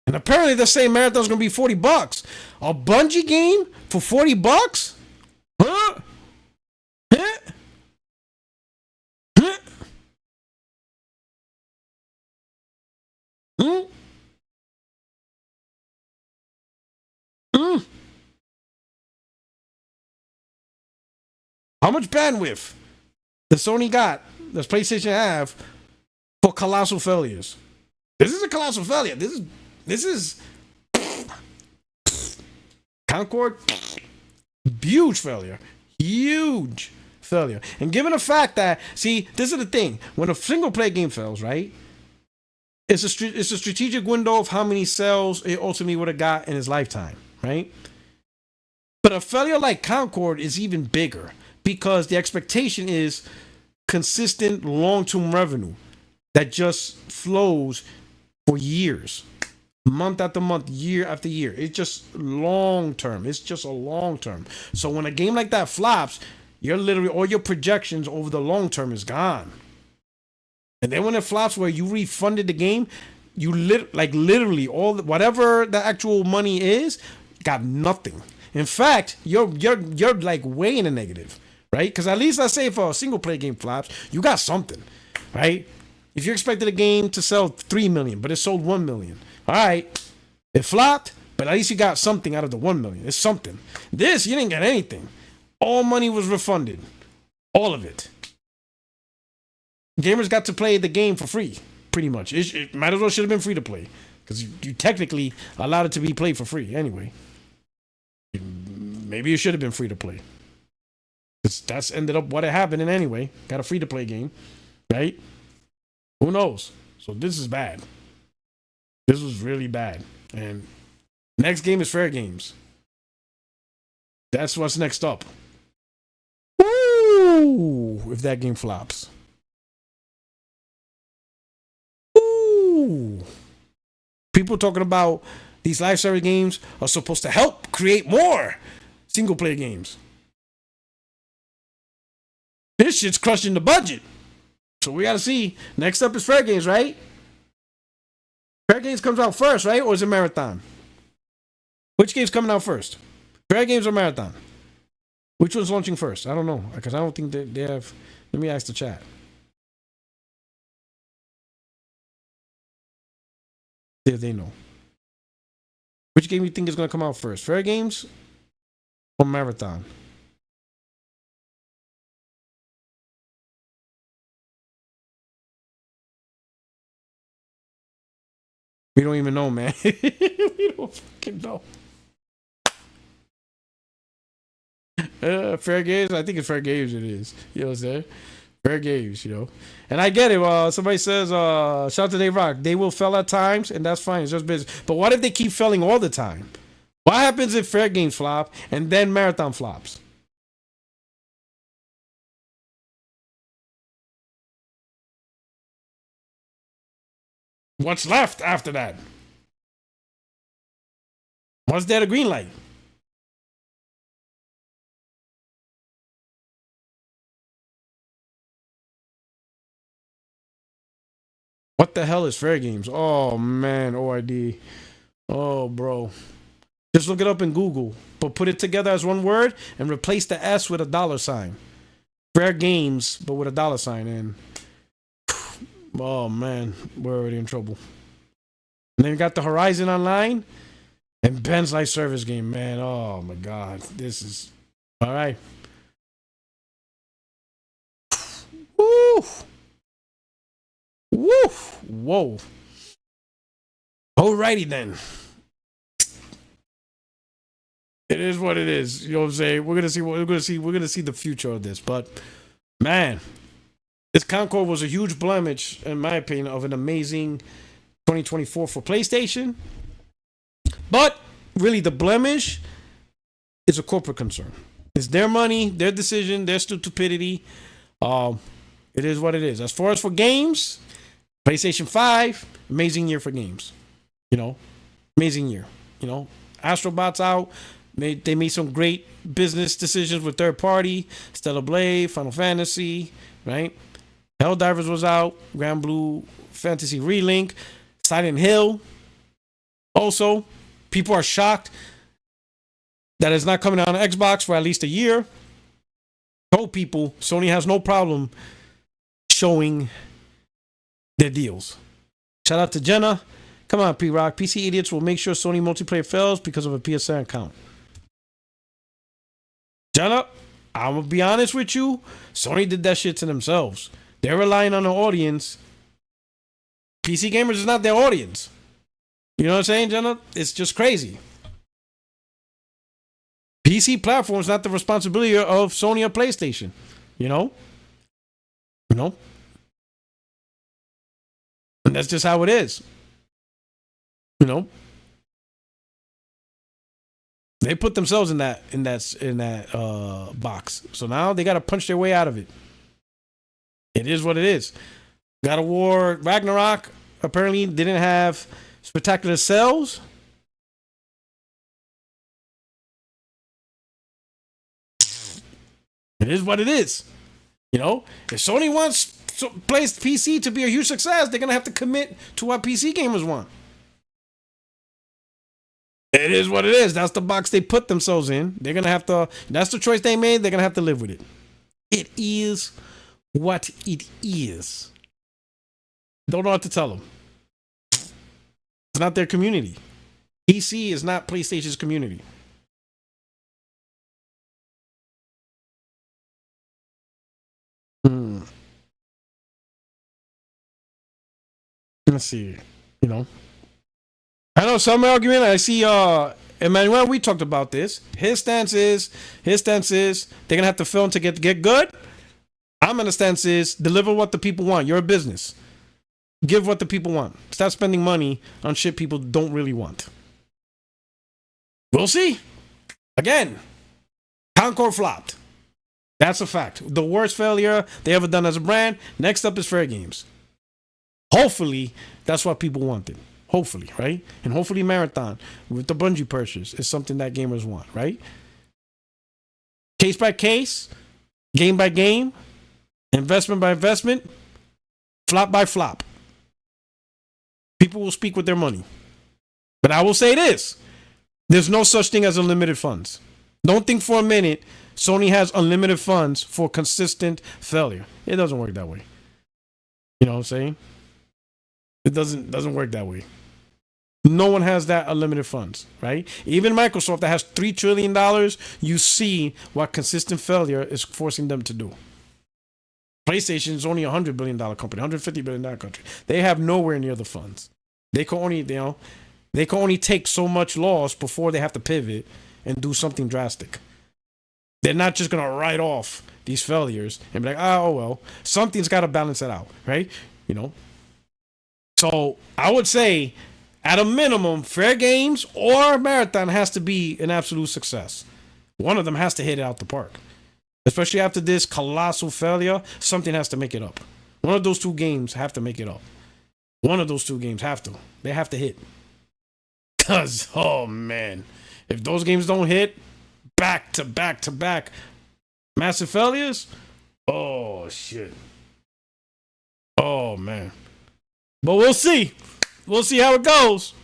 And apparently they're saying Marathon's gonna be $40. A Bungie game for $40? Huh? Huh? Huh? Hmm? Hmm? How much bandwidth does Sony got, does PlayStation have for colossal failures? This is a colossal failure. This is Concord, huge failure. Huge failure. And given the fact that, see, this is the thing. When a single player game fails, right? It's a strategic window of how many sales it ultimately would have got in his lifetime, right? But a failure like Concord is even bigger because the expectation is consistent long-term revenue that just flows for years, month after month, year after year. It's just long-term. It's just a long-term. So when a game like that flops, you're literally, all your projections over the long term is gone. And then when it flops where you refunded the game, you literally all whatever the actual money is, got nothing. In fact, you're like way in the negative, right? Because at least I say for a single player game flops, you got something, right? If you expected a game to sell 3 million, but it sold 1 million, all right, it flopped, but at least you got something out of the 1 million. It's something. This, you didn't get anything. All money was refunded, all of it. Gamers got to play the game for free, pretty much. It might as well should have been free to play, because you technically allowed it to be played for free anyway. Maybe it should have been free to play. That's ended up what it happened in anyway. Got a free to play game, right? Who knows? So this is bad. This was really bad. And next game is Fair Games. That's what's next up. Woo! If that game flops. Woo! People talking about these live service games are supposed to help create more single player games. This shit's crushing the budget. So we gotta see. Next up is Fair Games, right? Fair Games comes out first, right? Or is it Marathon? Which game's coming out first? Fair Games or Marathon? Which one's launching first? I don't know. Because I don't think they have. Let me ask the chat. See if they know. Which game you think is going to come out first? Fair Games or Marathon? We don't even know, man. We don't fucking know. Fair Games? I think it's Fair Games it is. You know what I'm saying? Fair Games, you know. And I get it. Somebody says, shout out to Dave Rock. They will fail at times, and that's fine. It's just business. But what if they keep failing all the time? What happens if Fair Games flop and then Marathon flops? What's left after that? What's there a green light? What the hell is Fair Games? Oh, man. OID. Oh, bro. Just look it up in Google, but put it together as one word and replace the S with a dollar sign. Fair Games, but with a dollar sign. And oh man, we're already in trouble. And then you got the Horizon Online and Ben's Life Service game, man. Oh my God, this is all right. Woo, woo, whoa. Alrighty then. It is what it is. You know what I'm saying? We're gonna see the future of this. But man, this Concord was a huge blemish, in my opinion, of an amazing 2024 for PlayStation. But really, the blemish is a corporate concern. It's their money, their decision, their stupidity. It is what it is. As far as for games, PlayStation 5, amazing year for games. You know, amazing year. You know, Astrobot's out. They made some great business decisions with third party, Stellar Blade, Final Fantasy, right? Helldivers was out, Grand Blue Fantasy Relink, Silent Hill. Also, people are shocked that it's not coming out on Xbox for at least a year. Told people Sony has no problem showing their deals. Shout out to Jenna. Come on, P-Rock. PC idiots will make sure Sony multiplayer fails because of a PSN account. Jenna, I'm gonna be honest with you. Sony did that shit to themselves. They're relying on the audience. PC gamers is not their audience. You know what I'm saying, Jenna? It's just crazy. PC platform is not the responsibility of Sony or PlayStation. You know? You know? And that's just how it is. You know? They put themselves in that box. So now they got to punch their way out of it. It is what it is. God of War Ragnarok apparently didn't have spectacular sales. It is what it is. You know, if Sony wants PC to be a huge success, they're gonna have to commit to what PC gamers want. It is what it is. That's the box they put themselves in. They're gonna have to. That's the choice they made. They're gonna have to live with it. It is what it is. Don't know what to tell them. It's not their community. PC is not PlayStation's community. Let's see. You know, I know some argument. I see. Emmanuel, we talked about this. His stance is they're gonna have to film to get good. I'm in the stance is deliver what the people want. You're a business. Give what the people want. Stop spending money on shit people don't really want. We'll see. Again, Concord flopped. That's a fact. The worst failure they ever done as a brand. Next up is Fair Games. Hopefully, that's what people wanted. Hopefully, right? And hopefully Marathon with the Bungie purchase is something that gamers want, right? Case by case, game by game, investment by investment, flop by flop. People will speak with their money. But I will say this. There's no such thing as unlimited funds. Don't think for a minute Sony has unlimited funds for consistent failure. It doesn't work that way. You know what I'm saying? It doesn't work that way. No one has that unlimited funds, right? Even Microsoft that has $3 trillion, you see what consistent failure is forcing them to do. PlayStation is only a $100 billion company, $150 billion country. They have nowhere near the funds. They can only, they can only take so much loss before they have to pivot and do something drastic. They're not just gonna write off these failures and be like, oh well, something's got to balance it out, right? So I would say, at a minimum, Fair Games or Marathon has to be an absolute success. One of them has to hit it out the park. Especially after this colossal failure, something has to make it up. One of those two games have to make it up. One of those two games have to. They have to hit. Because, oh man, if those games don't hit, back to back to back, massive failures, oh shit. Oh man. But we'll see. We'll see how it goes.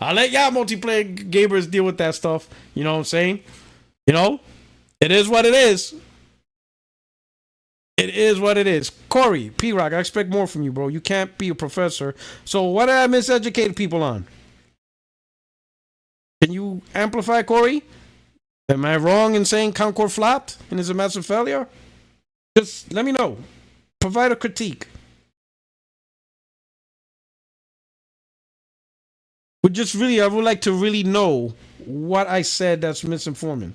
I'll let y'all multiplayer gamers deal with that stuff. You know what I'm saying? It is what it is. It is what it is. Corey, P-Rock, I expect more from you, bro. You can't be a professor. So what did I miseducate people on? Can you amplify, Corey? Am I wrong in saying Concord flopped and is a massive failure? Just let me know. Provide a critique. I would like to really know what I said that's misinforming.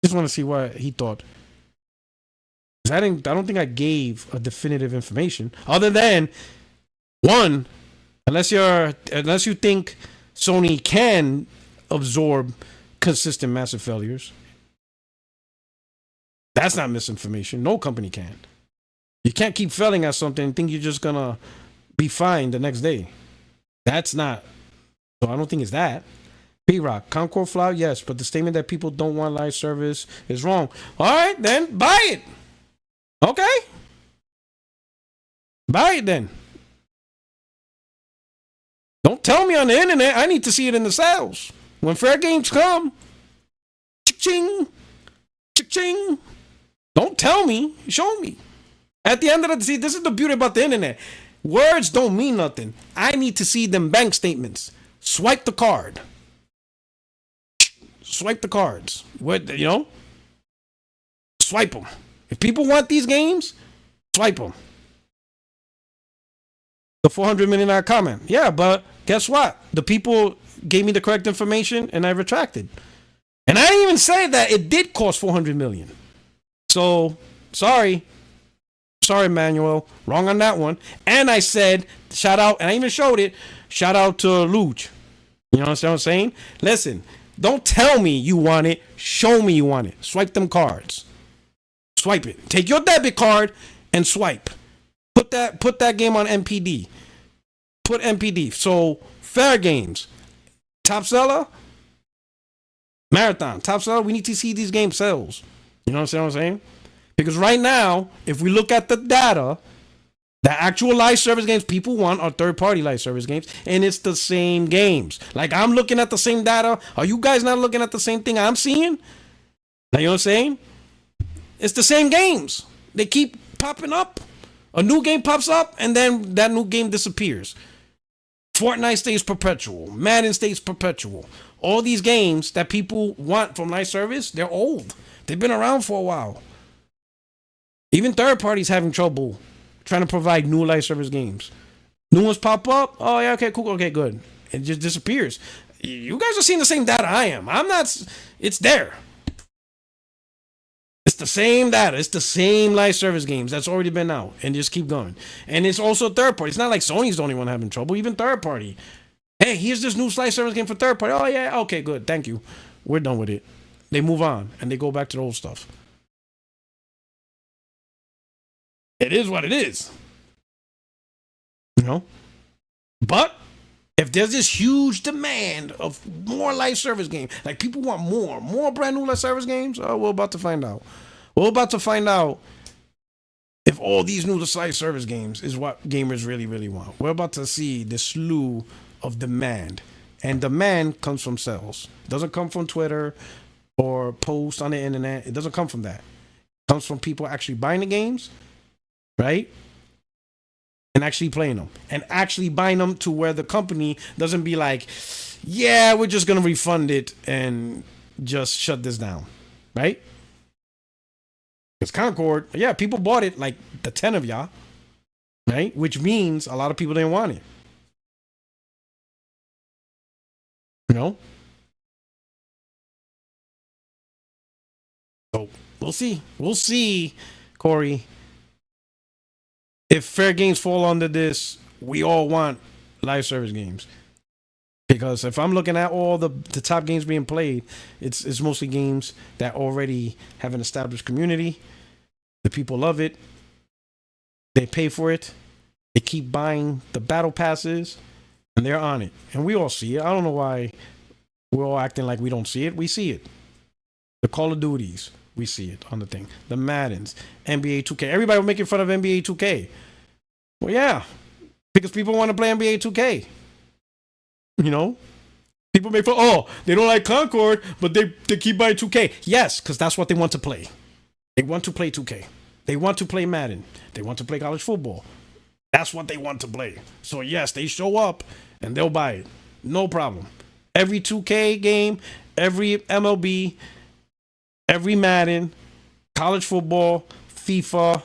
Just want to see what he thought. I don't think I gave a definitive information other than one, unless you think Sony can absorb consistent massive failures. That's not misinformation. No company can. You can't keep failing at something and think you're just gonna be fine the next day. That's not. So I don't think it's that. P-Rock, Concord flop, yes, but the statement that people don't want live service is wrong. All right, then buy it. Okay. Buy it then. Don't tell me on the internet. I need to see it in the sales. When Fair Games come, cha-ching, cha-ching. Don't tell me. Show me. At the end of the day, this is the beauty about the internet. Words don't mean nothing. I need to see them bank statements. Swipe the card. Swipe the cards. Swipe them. If people want these games, swipe them. The $400 million comment. Yeah, but guess what? The people gave me the correct information and I retracted. And I didn't even say that it did cost $400 million. So, sorry. Sorry, Manuel. Wrong on that one. And I said, shout out, and I even showed it, shout out to Luge. You know what I'm saying? Listen. Don't tell me you want it. Show me you want it. Swipe them cards. Swipe it. Take your debit card and swipe. Put that game on MPD. Put MPD. So Fair Games, top seller, Marathon, top seller. We need to see these game sales. You know what I'm saying? Because right now, if we look at the data, the actual live service games people want are third-party live service games, and it's the same games. Like, I'm looking at the same data. Are you guys not looking at the same thing I'm seeing? Now, you know what I'm saying? It's the same games. They keep popping up. A new game pops up, and then that new game disappears. Fortnite stays perpetual. Madden stays perpetual. All these games that people want from live service, they're old. They've been around for a while. Even third parties having trouble trying to provide new live service games. New ones pop up. Oh, yeah, okay, cool, okay, good. It just disappears. You guys are seeing the same data I am. I'm not. It's there. It's the same data. It's the same live service games that's already been out. And just keep going. And it's also third party. It's not like Sony's the only one having trouble. Even third party. Hey, here's this new live service game for third party. Oh, yeah, okay, good. Thank you. We're done with it. They move on. And they go back to the old stuff. It is what it is. But if there's this huge demand of more live service games, like people want more brand new live service games, we're about to find out. We're about to find out if all these new live service games is what gamers really, really want. We're about to see the slew of demand. And demand comes from sales. It doesn't come from Twitter or posts on the internet. It doesn't come from that. It comes from people actually buying the games, right? And actually playing them. And actually buying them to where the company doesn't be like, yeah, we're just going to refund it and just shut this down, right? Because Concord, yeah, people bought it, like the 10 of y'all, right? Which means a lot of people didn't want it. You know? So we'll see. We'll see, Corey. If fair games fall under this, we all want live service games. Because if I'm looking at all the top games being played, it's mostly games that already have an established community. The people love it. They pay for it. They keep buying the battle passes, and they're on it. And we all see it. I don't know why we're all acting like we don't see it. We see it. The Call of Duties, we see it on the thing. The Maddens, NBA 2K. Everybody was making fun of NBA 2K. Well, yeah, because people want to play NBA 2K. You know? People make fun, oh, they don't like Concord, but they keep buying 2K. Yes, because that's what they want to play. They want to play 2K. They want to play Madden. They want to play college football. That's what they want to play. So, yes, they show up and they'll buy it. No problem. Every 2K game, every MLB, every Madden, college football, FIFA,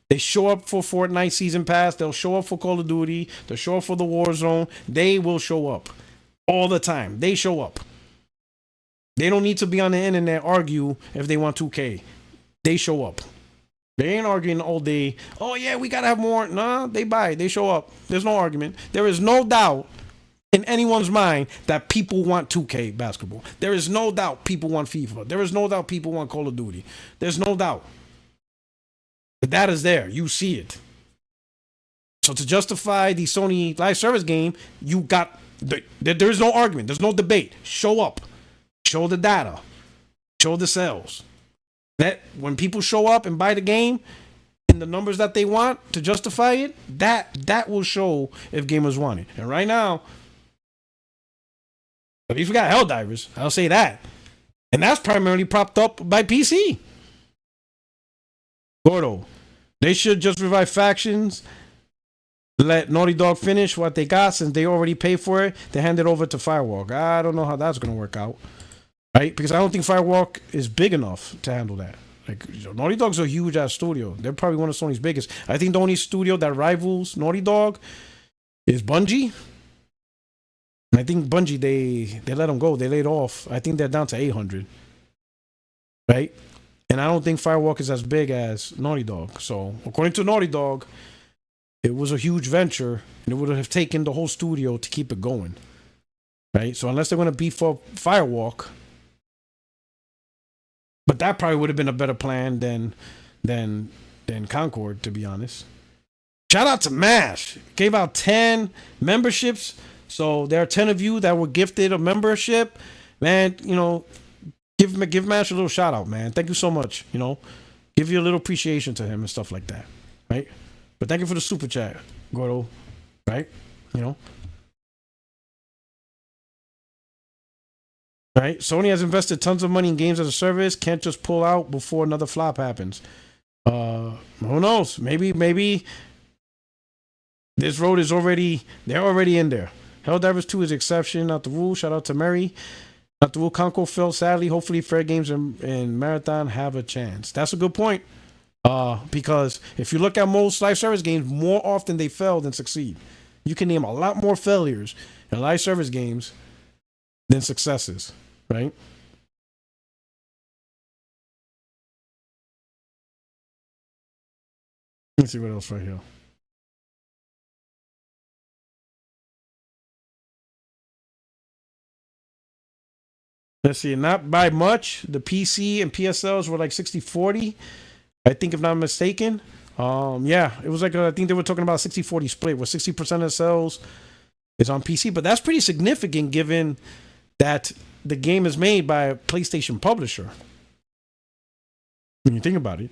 they show up for Fortnite Season Pass. They'll show up for Call of Duty. They'll show up for the Warzone. They will show up all the time. They show up. They don't need to be on the internet argue if they want 2K. They show up. They ain't arguing all day. Oh, yeah, we got to have more. Nah, they buy it. They show up. There's no argument. There is no doubt in anyone's mind that people want 2K basketball. There is no doubt people want FIFA. There is no doubt people want Call of Duty. There's no doubt. The data's there. You see it. So to justify the Sony live service game, you got... There is no argument. There's no debate. Show up. Show the data. Show the sales. That when people show up and buy the game in the numbers that they want to justify it, that will show if gamers want it. And right now, at least we got Helldivers. I'll say that. And that's primarily propped up by PC. Gordo, they should just revive factions. Let Naughty Dog finish what they got since they already paid for it. They hand it over to Firewalk. I don't know how that's going to work out. Right? Because I don't think Firewalk is big enough to handle that. Like, Naughty Dog's a huge ass studio. They're probably one of Sony's biggest. I think the only studio that rivals Naughty Dog is Bungie. And I think Bungie, they let them go. They laid off. I think they're down to 800. Right? And I don't think Firewalk is as big as Naughty Dog. So, according to Naughty Dog, it was a huge venture, and it would have taken the whole studio to keep it going. Right? So, unless they're going to beef up Firewalk, but that probably would have been a better plan than Concord, to be honest. Shout out to MASH. Gave out 10 memberships. So there are 10 of you that were gifted a membership. Man, you know, give MASH a little shout out, man. Thank you so much. You know, give you a little appreciation to him and stuff like that. Right? But thank you for the super chat, Gordo. Right? You know? Right? Sony has invested tons of money in games as a service. Can't just pull out before another flop happens. Who knows? Maybe this road is they're already in there. Helldivers 2 is the exception, not the rule. Shout out to Mary. Not the rule. Concord fell sadly. Hopefully Fair Games and Marathon have a chance. That's a good point. Because if you look at most live service games, more often they fail than succeed. You can name a lot more failures in live service games than successes. Right? Let's see what else right here. Let's see, not by much. The PC and PSLs were like 60-40. I think, if not mistaken. Yeah, it was like I think they were talking about a 60-40 split, where 60% of sales is on PC. But that's pretty significant given that the game is made by a PlayStation publisher. When you think about it.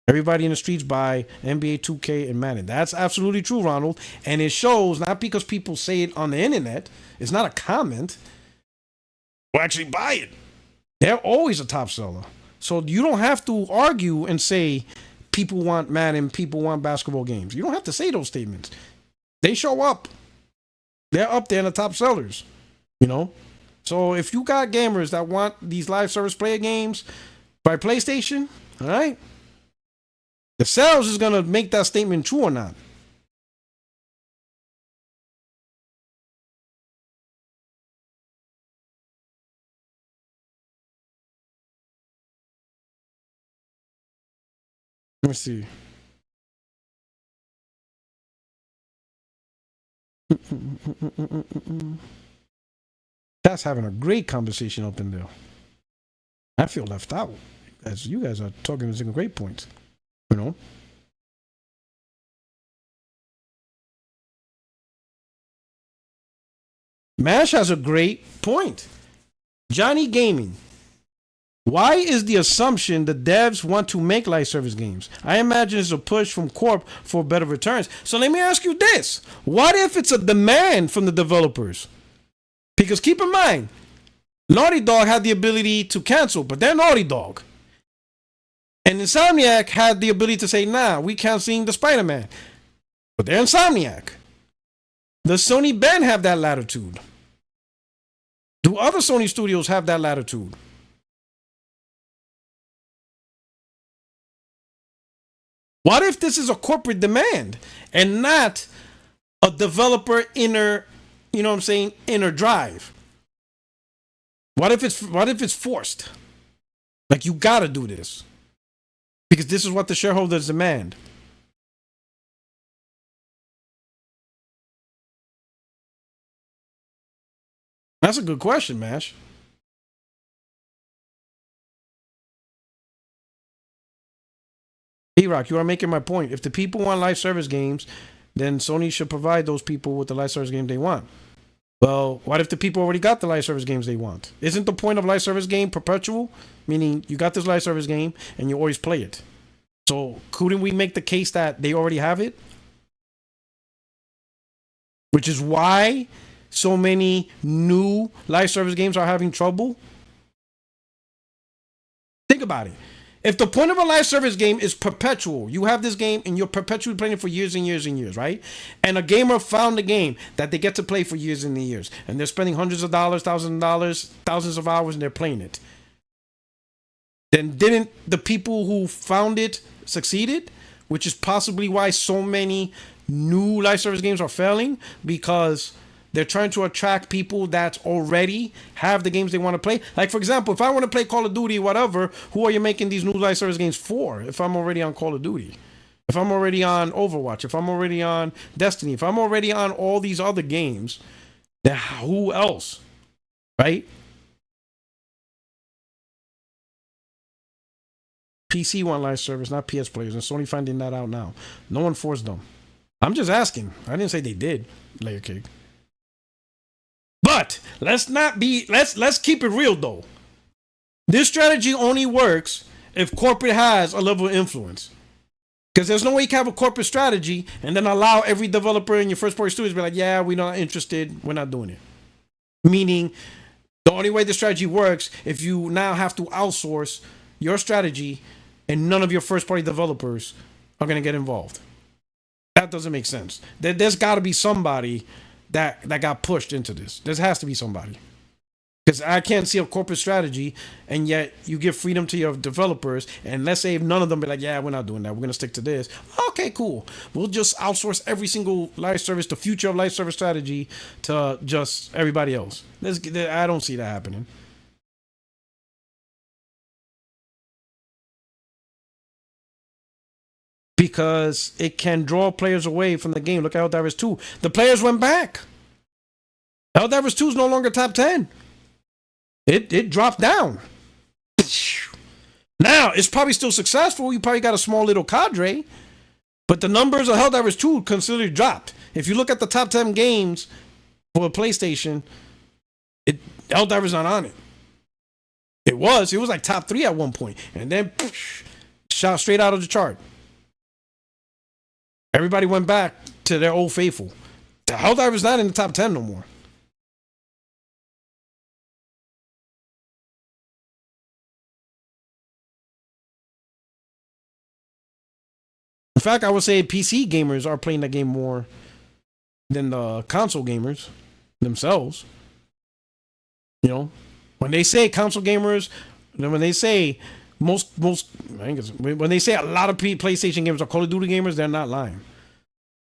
Everybody in the streets buy NBA 2K and Madden. That's absolutely true, Ronald. And it shows not because people say it on the internet. It's not a comment. We'll actually buy it. They're always a top seller. So you don't have to argue and say people want Madden, people want basketball games. You don't have to say those statements. They show up. They're up there in the top sellers. You know? So if you got gamers that want these live service player games by PlayStation, all right? The sales is going to make that statement true or not. Let me see. That's having a great conversation up in there. I feel left out as you guys are talking some great points. You know? Mash has a great point. Johnny Gaming. Why is the assumption the devs want to make live service games? I imagine it's a push from Corp for better returns. So let me ask you this. What if it's a demand from the developers? Because keep in mind, Naughty Dog had the ability to cancel, but they're Naughty Dog. And Insomniac had the ability to say, nah, we canceling the Spider-Man. But they're Insomniac. Does Sony Ben have that latitude? Do other Sony studios have that latitude? What if this is a corporate demand and not a developer inner, you know what I'm saying, inner drive? What if it's forced? Like, you gotta do this because this is what the shareholders demand. That's a good question, Mash. D-Rock, you are making my point. If the people want live service games, then Sony should provide those people with the live service game they want. Well, what if the people already got the live service games they want? Isn't the point of live service game perpetual? Meaning you got this live service game and you always play it. So couldn't we make the case that they already have it? Which is why so many new live service games are having trouble. Think about it. If the point of a live service game is perpetual, you have this game and you're perpetually playing it for years and years and years, right? And a gamer found a game that they get to play for years and years, and they're spending hundreds of dollars, thousands of hours, and they're playing it. Then didn't the people who found it succeeded? Which is possibly why so many new live service games are failing, because they're trying to attract people that already have the games they want to play. Like, for example, if I want to play Call of Duty, whatever, who are you making these new live service games for if I'm already on Call of Duty? If I'm already on Overwatch, if I'm already on Destiny, if I'm already on all these other games, then who else? Right? PC want live service, not PS players, and Sony finding that out now. No one forced them. I'm just asking. I didn't say they did, Layer Cake. But let's keep it real though. This strategy only works if corporate has a level of influence. Because there's no way you can have a corporate strategy and then allow every developer in your first party studios to be like, yeah, we're not interested, we're not doing it. Meaning, the only way the strategy works if you now have to outsource your strategy and none of your first party developers are going to get involved. That doesn't make sense. There's got to be somebody that got pushed into this. There has to be somebody. Because I can't see a corporate strategy and yet you give freedom to your developers, and let's say if none of them be like, yeah, we're not doing that, we're going to stick to this. Okay, cool. We'll just outsource every single live service, the future of live service strategy, to just everybody else. I don't see that happening. Because it can draw players away from the game. Look at Helldivers 2. The players went back. Helldivers 2 is no longer top 10. It dropped down. Now, it's probably still successful. You probably got a small little cadre. But the numbers of Helldivers 2 considerably dropped. If you look at the top 10 games for a PlayStation, Helldivers not on it. It was like top 3 at one point. And then shot straight out of the chart. Everybody went back to their old faithful. The Helldiver's not in the top 10 no more. In fact, I would say PC gamers are playing the game more than the console gamers themselves. You know, when they say console gamers, when they say most, I think it's, when they say a lot of PlayStation gamers are Call of Duty gamers, they're not lying.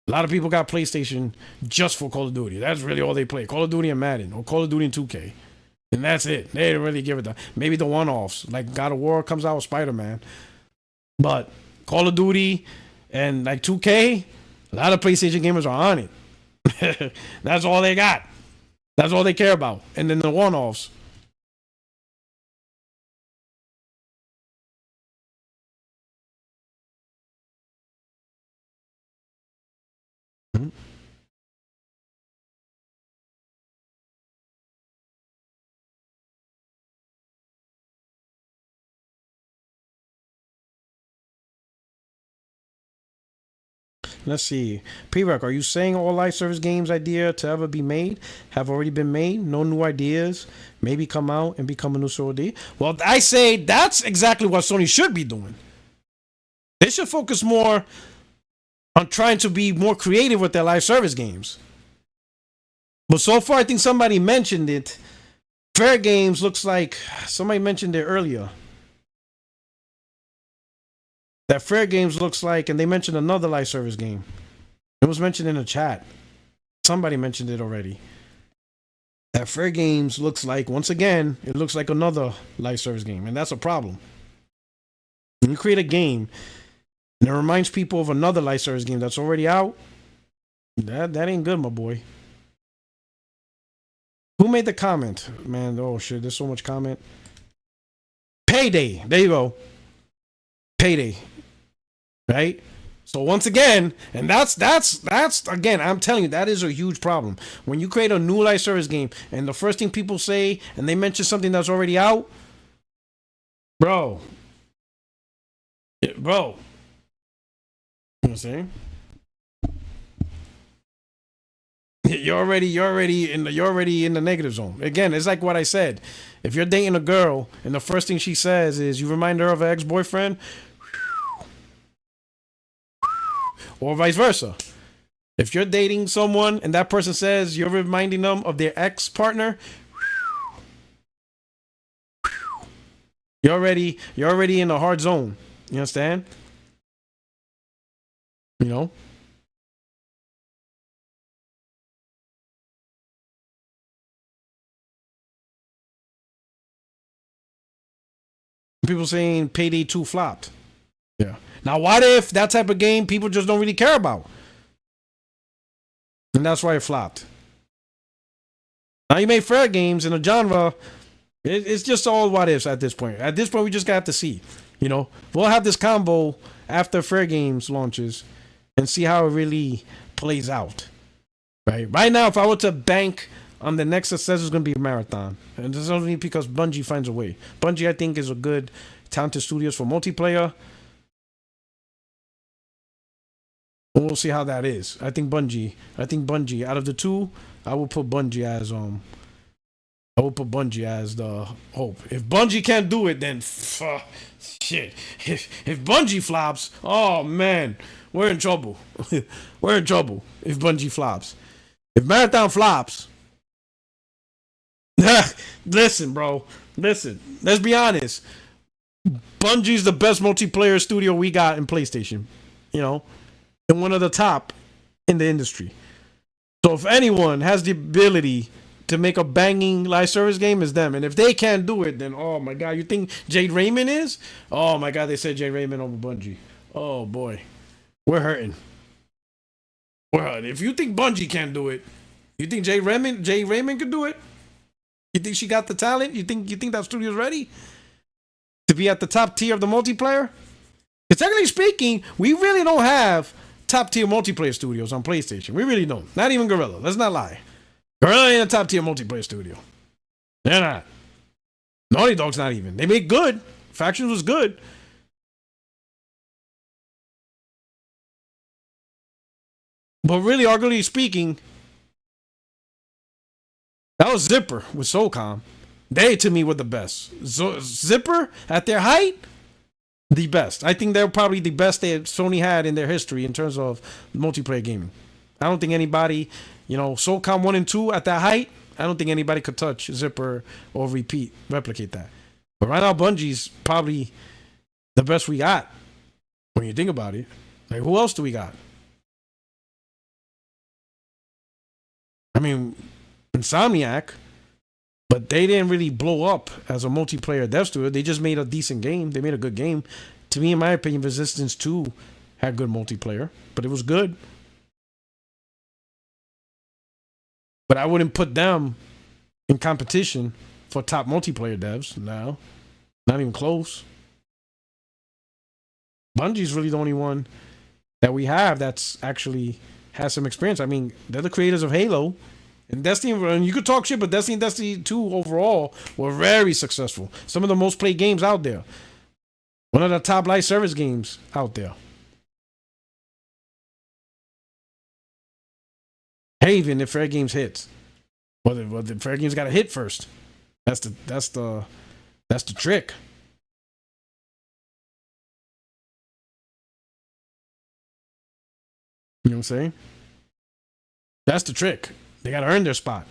A lot of people got PlayStation just for Call of Duty. That's really all they play. Call of Duty and Madden, or Call of Duty and 2K. And that's it. They didn't really give it that. Maybe the one-offs, like God of War comes out with Spider-Man. But Call of Duty and like 2K, a lot of PlayStation gamers are on it. That's all they got. That's all they care about. And then the one-offs. Mm-hmm. Let's see. P-Rock, are you saying all live service games idea to ever be made have already been made? No new ideas? Maybe come out and become a new SOD? Well, I say that's exactly what Sony should be doing. They should focus more on trying to be more creative with their live service games. But so far, I think somebody mentioned it. Fair Games looks like somebody mentioned it earlier. That Fair Games looks like, and they mentioned another live service game. It was mentioned in the chat. Somebody mentioned it already. That Fair Games looks like, once again, it looks like another live service game, and that's a problem. When you create a game, and it reminds people of another live service game that's already out, that ain't good, my boy. Who made the comment? Man, oh shit, there's so much comment. Payday. There you go. Payday. Right? So once again, and that's again, I'm telling you, that is a huge problem. When you create a new live service game and the first thing people say and they mention something that's already out, bro. You know what I'm saying? You're already in the negative zone. Again, it's like what I said. If you're dating a girl and the first thing she says is you remind her of an ex-boyfriend, or vice versa. If you're dating someone and that person says you're reminding them of their ex-partner, you're already in a hard zone. You understand? You know? People saying Payday 2 flopped. Yeah. Now, what if that type of game people just don't really care about? And that's why it flopped. Now, you made Fair Games in a genre. It's just all what ifs at this point. At this point, we just got to see. You know, we'll have this combo after Fair Games launches and see how it really plays out. Right now, if I were to bank on the next success, is going to be Marathon. And this is only because Bungie finds a way. Bungie, I think, is a good, talented studios for multiplayer. We'll see how that is. I think Bungie, out of the two, I will put Bungie as the hope. If Bungie can't do it, then shit. If Bungie flops, oh man, we're in trouble. We're in trouble if Bungie flops. If Marathon flops, listen, bro. Listen. Let's be honest. Bungie's the best multiplayer studio we got in PlayStation. You know? And one of the top in the industry. So if anyone has the ability to make a banging live service game, is them. And if they can't do it, then oh my god, you think Jade Raymond is? Oh my god, they said Jade Raymond over Bungie. Oh boy. We're hurting. If you think Bungie can't do it, you think Jade Raymond can do it? You think she got the talent? You think that studio's ready to be at the top tier of the multiplayer? Because technically speaking, we really don't have top tier multiplayer studios on PlayStation. We really don't. Not even Guerrilla. Let's not lie. Guerrilla ain't a top tier multiplayer studio. They're not. Naughty Dog's not even. They make good. Factions was good. But really, arguably speaking, that was Zipper with SOCOM. They, to me, were the best. Zipper, at their height, the best. I think they're probably the best that Sony had in their history in terms of multiplayer gaming. I don't think anybody, SOCOM 1 and 2 at that height, I don't think anybody could touch Zipper or replicate that. But right now, Bungie's probably the best we got when you think about it. Like, who else do we got? I mean, Insomniac, but they didn't really blow up as a multiplayer dev studio. They just made a decent game. They made a good game. To me, in my opinion, Resistance 2 had good multiplayer, but it was good. But I wouldn't put them in competition for top multiplayer devs. No, not even close. Bungie's really the only one that we have that's actually has some experience. I mean, they're the creators of Halo. And Destiny, and you could talk shit, but Destiny and Destiny 2 overall were very successful. Some of the most played games out there. One of the top live service games out there. Haven, if Fair Games hits. Well, the Fair Games got to hit first. That's the trick. You know what I'm saying? That's the trick. They got to earn their spot.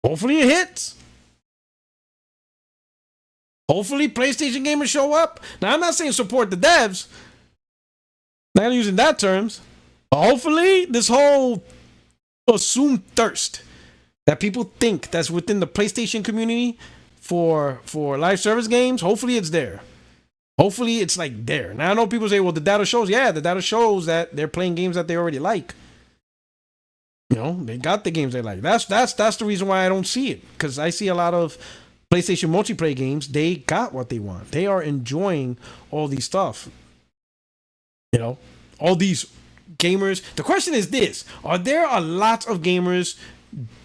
Hopefully it hits. Hopefully PlayStation gamers show up. Now, I'm not saying support the devs. Not using that terms. But hopefully this whole assumed thirst that people think that's within the PlayStation community for live service games, hopefully it's there. Hopefully it's like there. Now I know people say, well, the data shows. Yeah, the data shows that they're playing games that they already like. They got the games they like. That's the reason why I don't see it. Because I see a lot of PlayStation multiplayer games. They got what they want. They are enjoying all these stuff. All these gamers. The question is this: are there a lot of gamers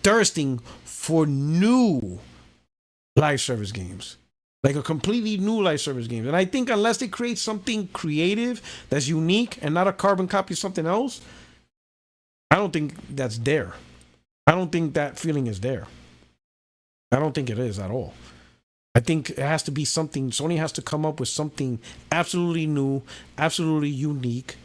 thirsting for new live service games? Like a completely new live service game. And I think unless they create something creative that's unique and not a carbon copy of something else, I don't think that's there. I don't think that feeling is there. I don't think it is at all. I think it has to be something. Sony has to come up with something absolutely new, absolutely unique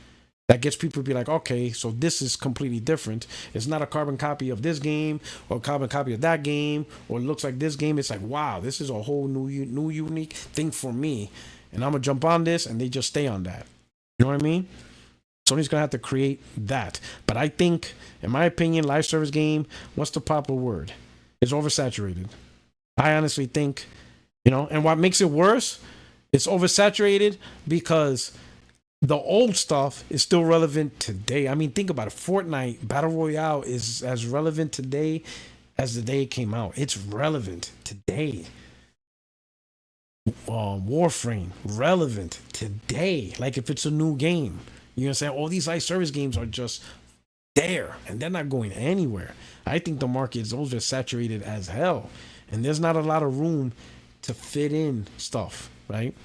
that gets people to be like, okay, so this is completely different. It's not a carbon copy of this game or a carbon copy of that game, or it looks like this game. It's like, wow, this is a whole new unique thing for me. And I'm going to jump on this, and they just stay on that. You know what I mean? Sony's going to have to create that. But I think, in my opinion, live service game, what's the proper word? It's oversaturated. I honestly think, and what makes it worse, it's oversaturated because the old stuff is still relevant today. I mean, think about it. Fortnite Battle Royale is as relevant today as the day it came out. It's relevant today. Warframe, relevant today. Like if it's a new game. You know what I'm saying? All these live service games are just there and they're not going anywhere. I think the market is oversaturated as hell. And there's not a lot of room to fit in stuff, right?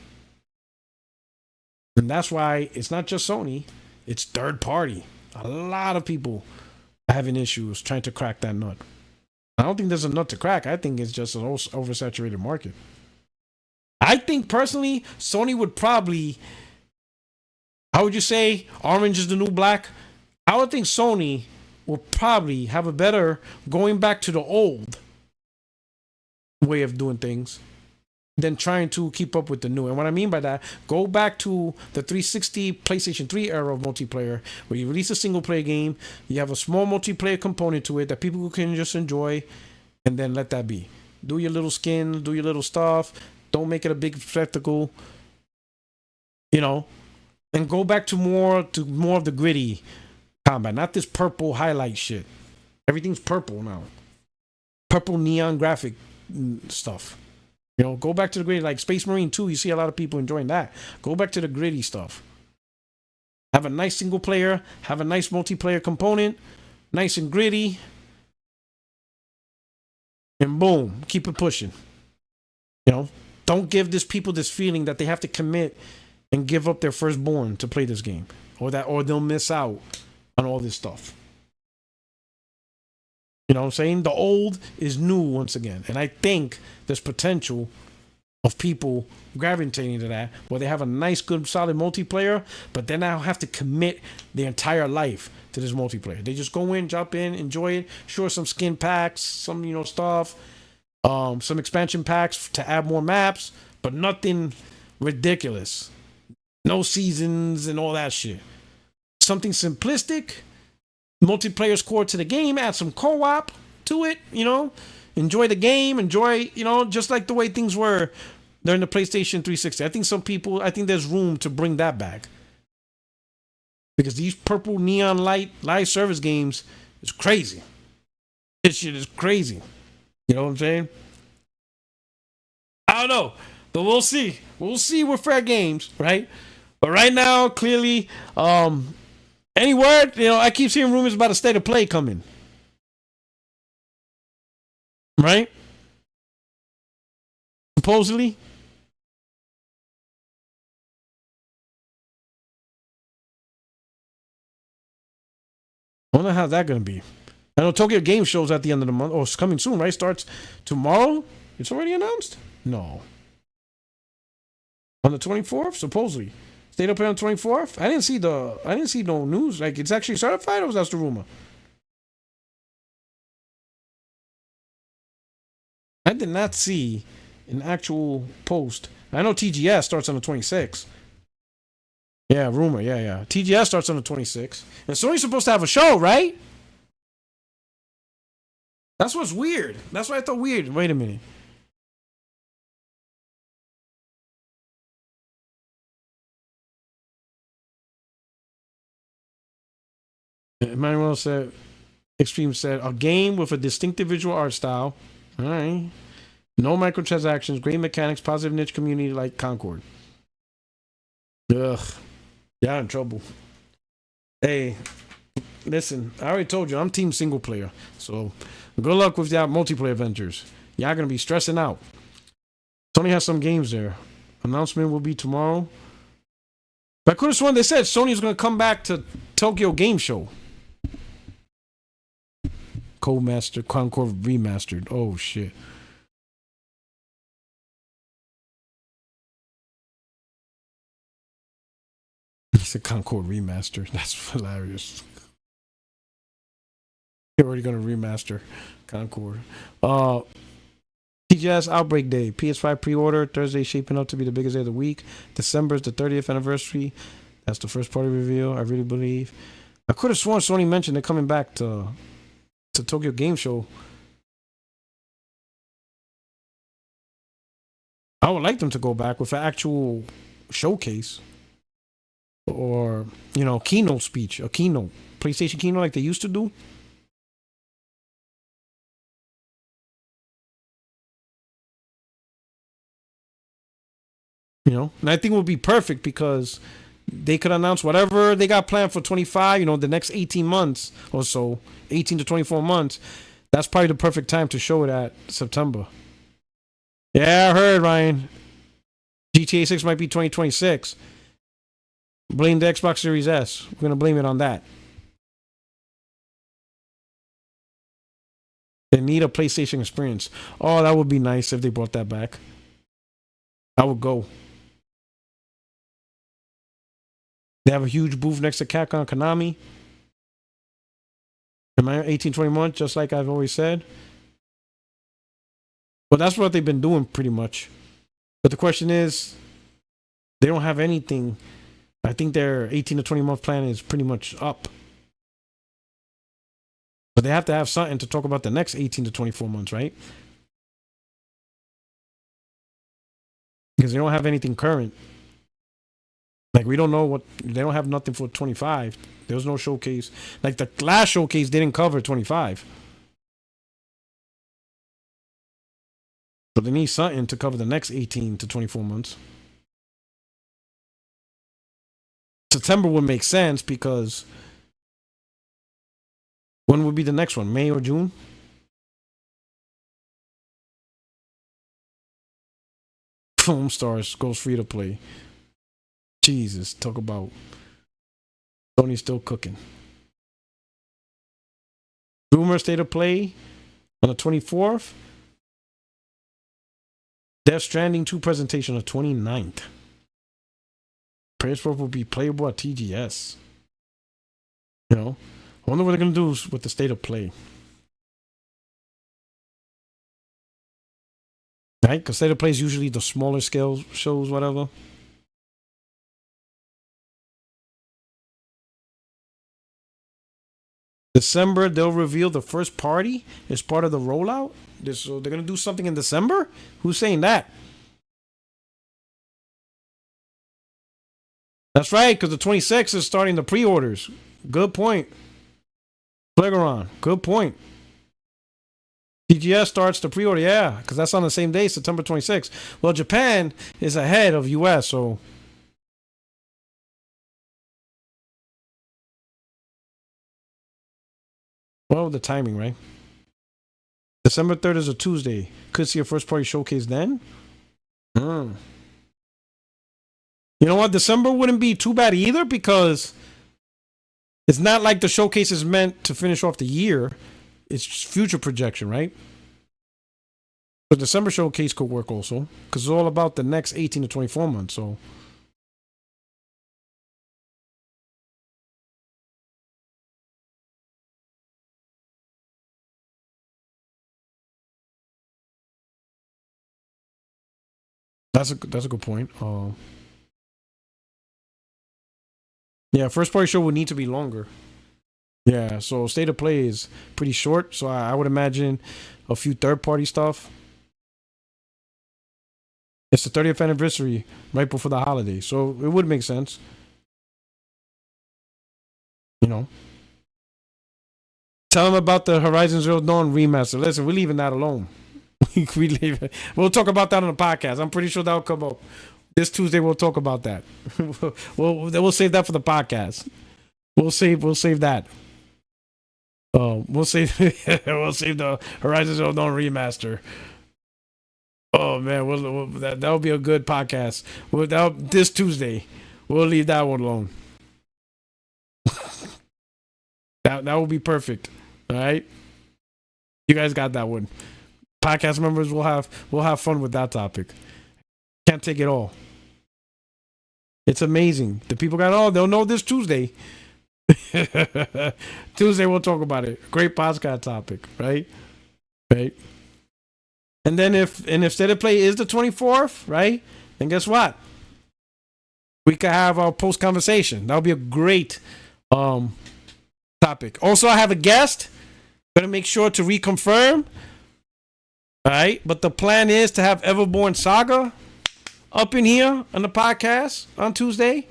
And that's why it's not just Sony, it's third party. A lot of people are having issues trying to crack that nut. I don't think there's a nut to crack. I think it's just an oversaturated market. I think personally, Sony would probably, how would you say orange is the new black? I would think Sony will probably have a better going back to the old way of doing things than trying to keep up with the new. And what I mean by that, go back to the 360 PlayStation 3 era of multiplayer, where you release a single player game, you have a small multiplayer component to it that people can just enjoy, and then let that be. Do your little skin, do your little stuff, don't make it a big spectacle, and go back to more of the gritty combat, not this purple highlight shit. Everything's purple now. Purple neon graphic stuff. Go back to the gritty, like Space Marine 2. You see a lot of people enjoying that. Go back to the gritty stuff. Have a nice single player, have a nice multiplayer component, nice and gritty, and boom, keep it pushing. Don't give people this feeling that they have to commit and give up their firstborn to play this game, or they'll miss out on all this stuff. You know what I'm saying? The old is new once again. And I think there's potential of people gravitating to that, where they have a nice, good, solid multiplayer, but then now have to commit their entire life to this multiplayer. They just go in, jump in, enjoy it. Sure, some skin packs, some stuff, some expansion packs to add more maps, but nothing ridiculous. No seasons and all that shit. Something simplistic, multiplayer core to the game, add some co-op to it, enjoy the game, just like the way things were during the PlayStation 360. I think there's room to bring that back. Because these purple neon light live service games is crazy. This shit is crazy. You know what I'm saying? I don't know, but we'll see. We'll see with fair games, right? But right now, clearly, any word, I keep seeing rumors about a state of play coming. Right? Supposedly. I wonder how that's going to be. I know Tokyo Game Show's at the end of the month. Oh, it's coming soon, right? Starts tomorrow? It's already announced? No. On the 24th, supposedly. State of play on 24th? I didn't see no news. Like, it's actually certified, or was that the rumor? I did not see an actual post. I know TGS starts on the 26th. Yeah, rumor. Yeah. TGS starts on the 26th. And Sony's supposed to have a show, right? That's what's weird. That's what I thought weird. Wait a minute. Emmanuel said, Extreme said, a game with a distinctive visual art style. All right. No microtransactions, great mechanics, positive niche community like Concord. Ugh. Y'all in trouble. Hey, listen, I already told you, I'm team single player. So good luck with y'all multiplayer ventures. Y'all gonna be stressing out. Sony has some games there. Announcement will be tomorrow. But I could have sworn they said Sony's gonna come back to Tokyo Game Show. Codemaster, Concord Remastered. Oh, shit. It's a Concord Remaster. That's hilarious. You're already going to remaster Concord. TGS Outbreak Day. PS5 pre-order. Thursday shaping up to be the biggest day of the week. December is the 30th anniversary. That's the first party reveal, I really believe. I could have sworn Sony mentioned they're coming back to Tokyo Game Show. I would like them to go back with an actual showcase or keynote speech, a keynote, PlayStation keynote like they used to do. And I think it would be perfect because they could announce whatever they got planned for 25, the next 18 months or so, 18 to 24 months. That's probably the perfect time to show it at September. Yeah, I heard, Ryan. GTA 6 might be 2026. Blame the Xbox Series S. We're going to blame it on that. They need a PlayStation experience. Oh, that would be nice if they brought that back. I would go. They have a huge booth next to Capcom Konami. Am I 18, 20 months, just like I've always said? Well, that's what they've been doing pretty much. But the question is, they don't have anything. I think their 18 to 20 month plan is pretty much up. But they have to have something to talk about the next 18 to 24 months, right? Because they don't have anything current. Like, we don't know what... They don't have nothing for 25. There was no showcase. Like, the last showcase didn't cover 25. But they need something to cover the next 18 to 24 months. September would make sense because... When would be the next one? May or June? Foam Stars goes free to play. Jesus, talk about Sony still cooking. Rumor State of Play on the 24th. Death Stranding 2 presentation on the 29th. PS4 will be playable at TGS. You know, I wonder what they're going to do with the State of Play. Right? Because State of Play is usually the smaller scale shows, whatever. December, they'll reveal the first party as part of the rollout. So they're going to do something in December? Who's saying that? That's right, because the 26th is starting the pre-orders. Good point. Flageron, good point. TGS starts the pre-order, yeah, because that's on the same day, September 26th. Well, Japan is ahead of US, so... Well, the timing, right? December 3rd is a Tuesday. Could see a first-party showcase then? You know what? December wouldn't be too bad either, because it's not like the showcase is meant to finish off the year. It's just future projection, right? The December showcase could work also, because it's all about the next 18 to 24 months, so... That's a good point. Yeah, first party show would need to be longer. Yeah, so State of Play is pretty short, so I would imagine a few third party stuff. It's the 30th anniversary right before the holiday, so it would make sense. You know. Tell them about the Horizon Zero Dawn remaster. Listen, we're leaving that alone. We'll talk about that on the podcast. I'm pretty sure that'll come up this Tuesday. We'll talk about that. We'll save that for the podcast. We'll save that. We'll save the Horizon Zero Dawn remaster. Oh man, that'll be a good podcast. This Tuesday, we'll leave that one alone. that will be perfect. All right, you guys got that one. Podcast members will have fun with that topic. Can't take it all. It's amazing. The people they'll know this Tuesday. Tuesday we'll talk about it. Great podcast topic, right? Right. And then if State of Play is the 24th, right? Then guess what? We could have our post conversation. That'll be a great topic. Also, I have a guest. Gonna make sure to reconfirm. All right, but the plan is to have Everborn Saga up in here on the podcast on Tuesday.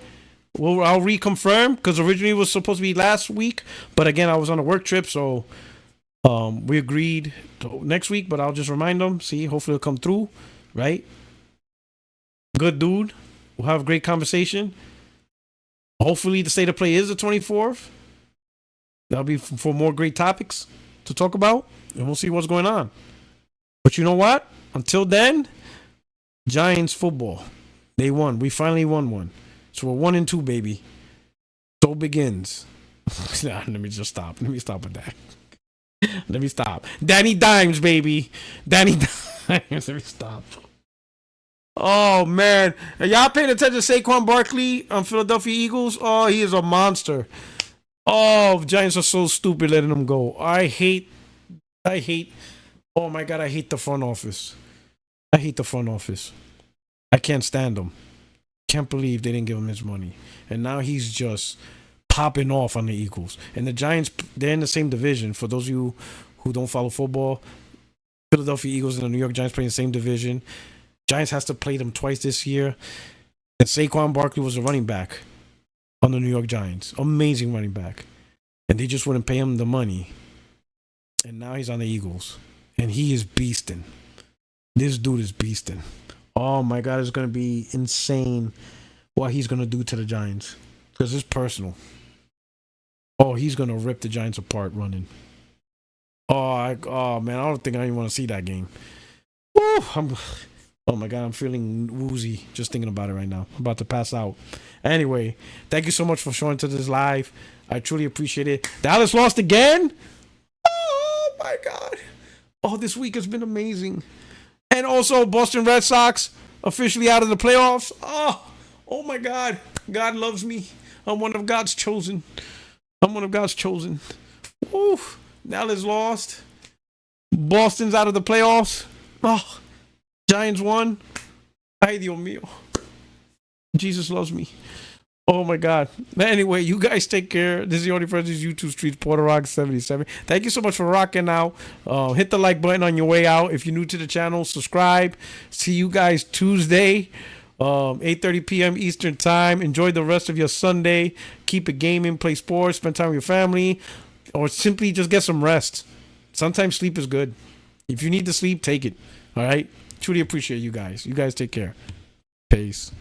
I'll reconfirm, because originally it was supposed to be last week, but again I was on a work trip, so we agreed to next week. But I'll just remind them. See, hopefully it'll come through, right? Good dude. We'll have a great conversation. Hopefully the State of Play is the 24th. That'll be for more great topics to talk about, and we'll see what's going on. But you know what? Until then, Giants football. They won. We finally won one. So we're 1-2, baby. So begins. Let me just stop. Let me stop with that. Let me stop. Danny Dimes, baby. Danny Dimes. Let me stop. Oh, man. Are y'all paying attention to Saquon Barkley on Philadelphia Eagles? Oh, he is a monster. Oh, Giants are so stupid letting him go. I hate. Oh my God, I hate the front office. I hate the front office. I can't stand them. Can't believe they didn't give him his money. And now he's just popping off on the Eagles. And the Giants, they're in the same division. For those of you who don't follow football, Philadelphia Eagles and the New York Giants play in the same division. Giants has to play them twice this year. And Saquon Barkley was a running back on the New York Giants. Amazing running back. And they just wouldn't pay him the money. And now he's on the Eagles. And he is beasting. This dude is beasting. Oh my God, it's going to be insane what he's going to do to the Giants. Because it's personal. He's going to rip the Giants apart running. Oh man, I don't think I even want to see that game. Woo, oh my God, I'm feeling woozy just thinking about it right now. I'm about to pass out. Anyway, thank you so much for showing to this live. I truly appreciate it. Dallas lost again? my God. Oh, this week has been amazing. And also, Boston Red Sox officially out of the playoffs. Oh my God. God loves me. I'm one of God's chosen. Woo. Dallas lost. Boston's out of the playoffs. Oh, Giants won. Ay, Dios mío. Jesus loves me. Oh my God. Anyway, you guys take care. This is the Only Friends YouTube Streets, PorterRock77. Thank you so much for rocking out. Hit the like button on your way out. If you're new to the channel, subscribe. See you guys Tuesday, 8:30 p.m. Eastern Time. Enjoy the rest of your Sunday. Keep it gaming, play sports, spend time with your family, or simply just get some rest. Sometimes sleep is good. If you need to sleep, take it. All right? Truly appreciate you guys. You guys take care. Peace.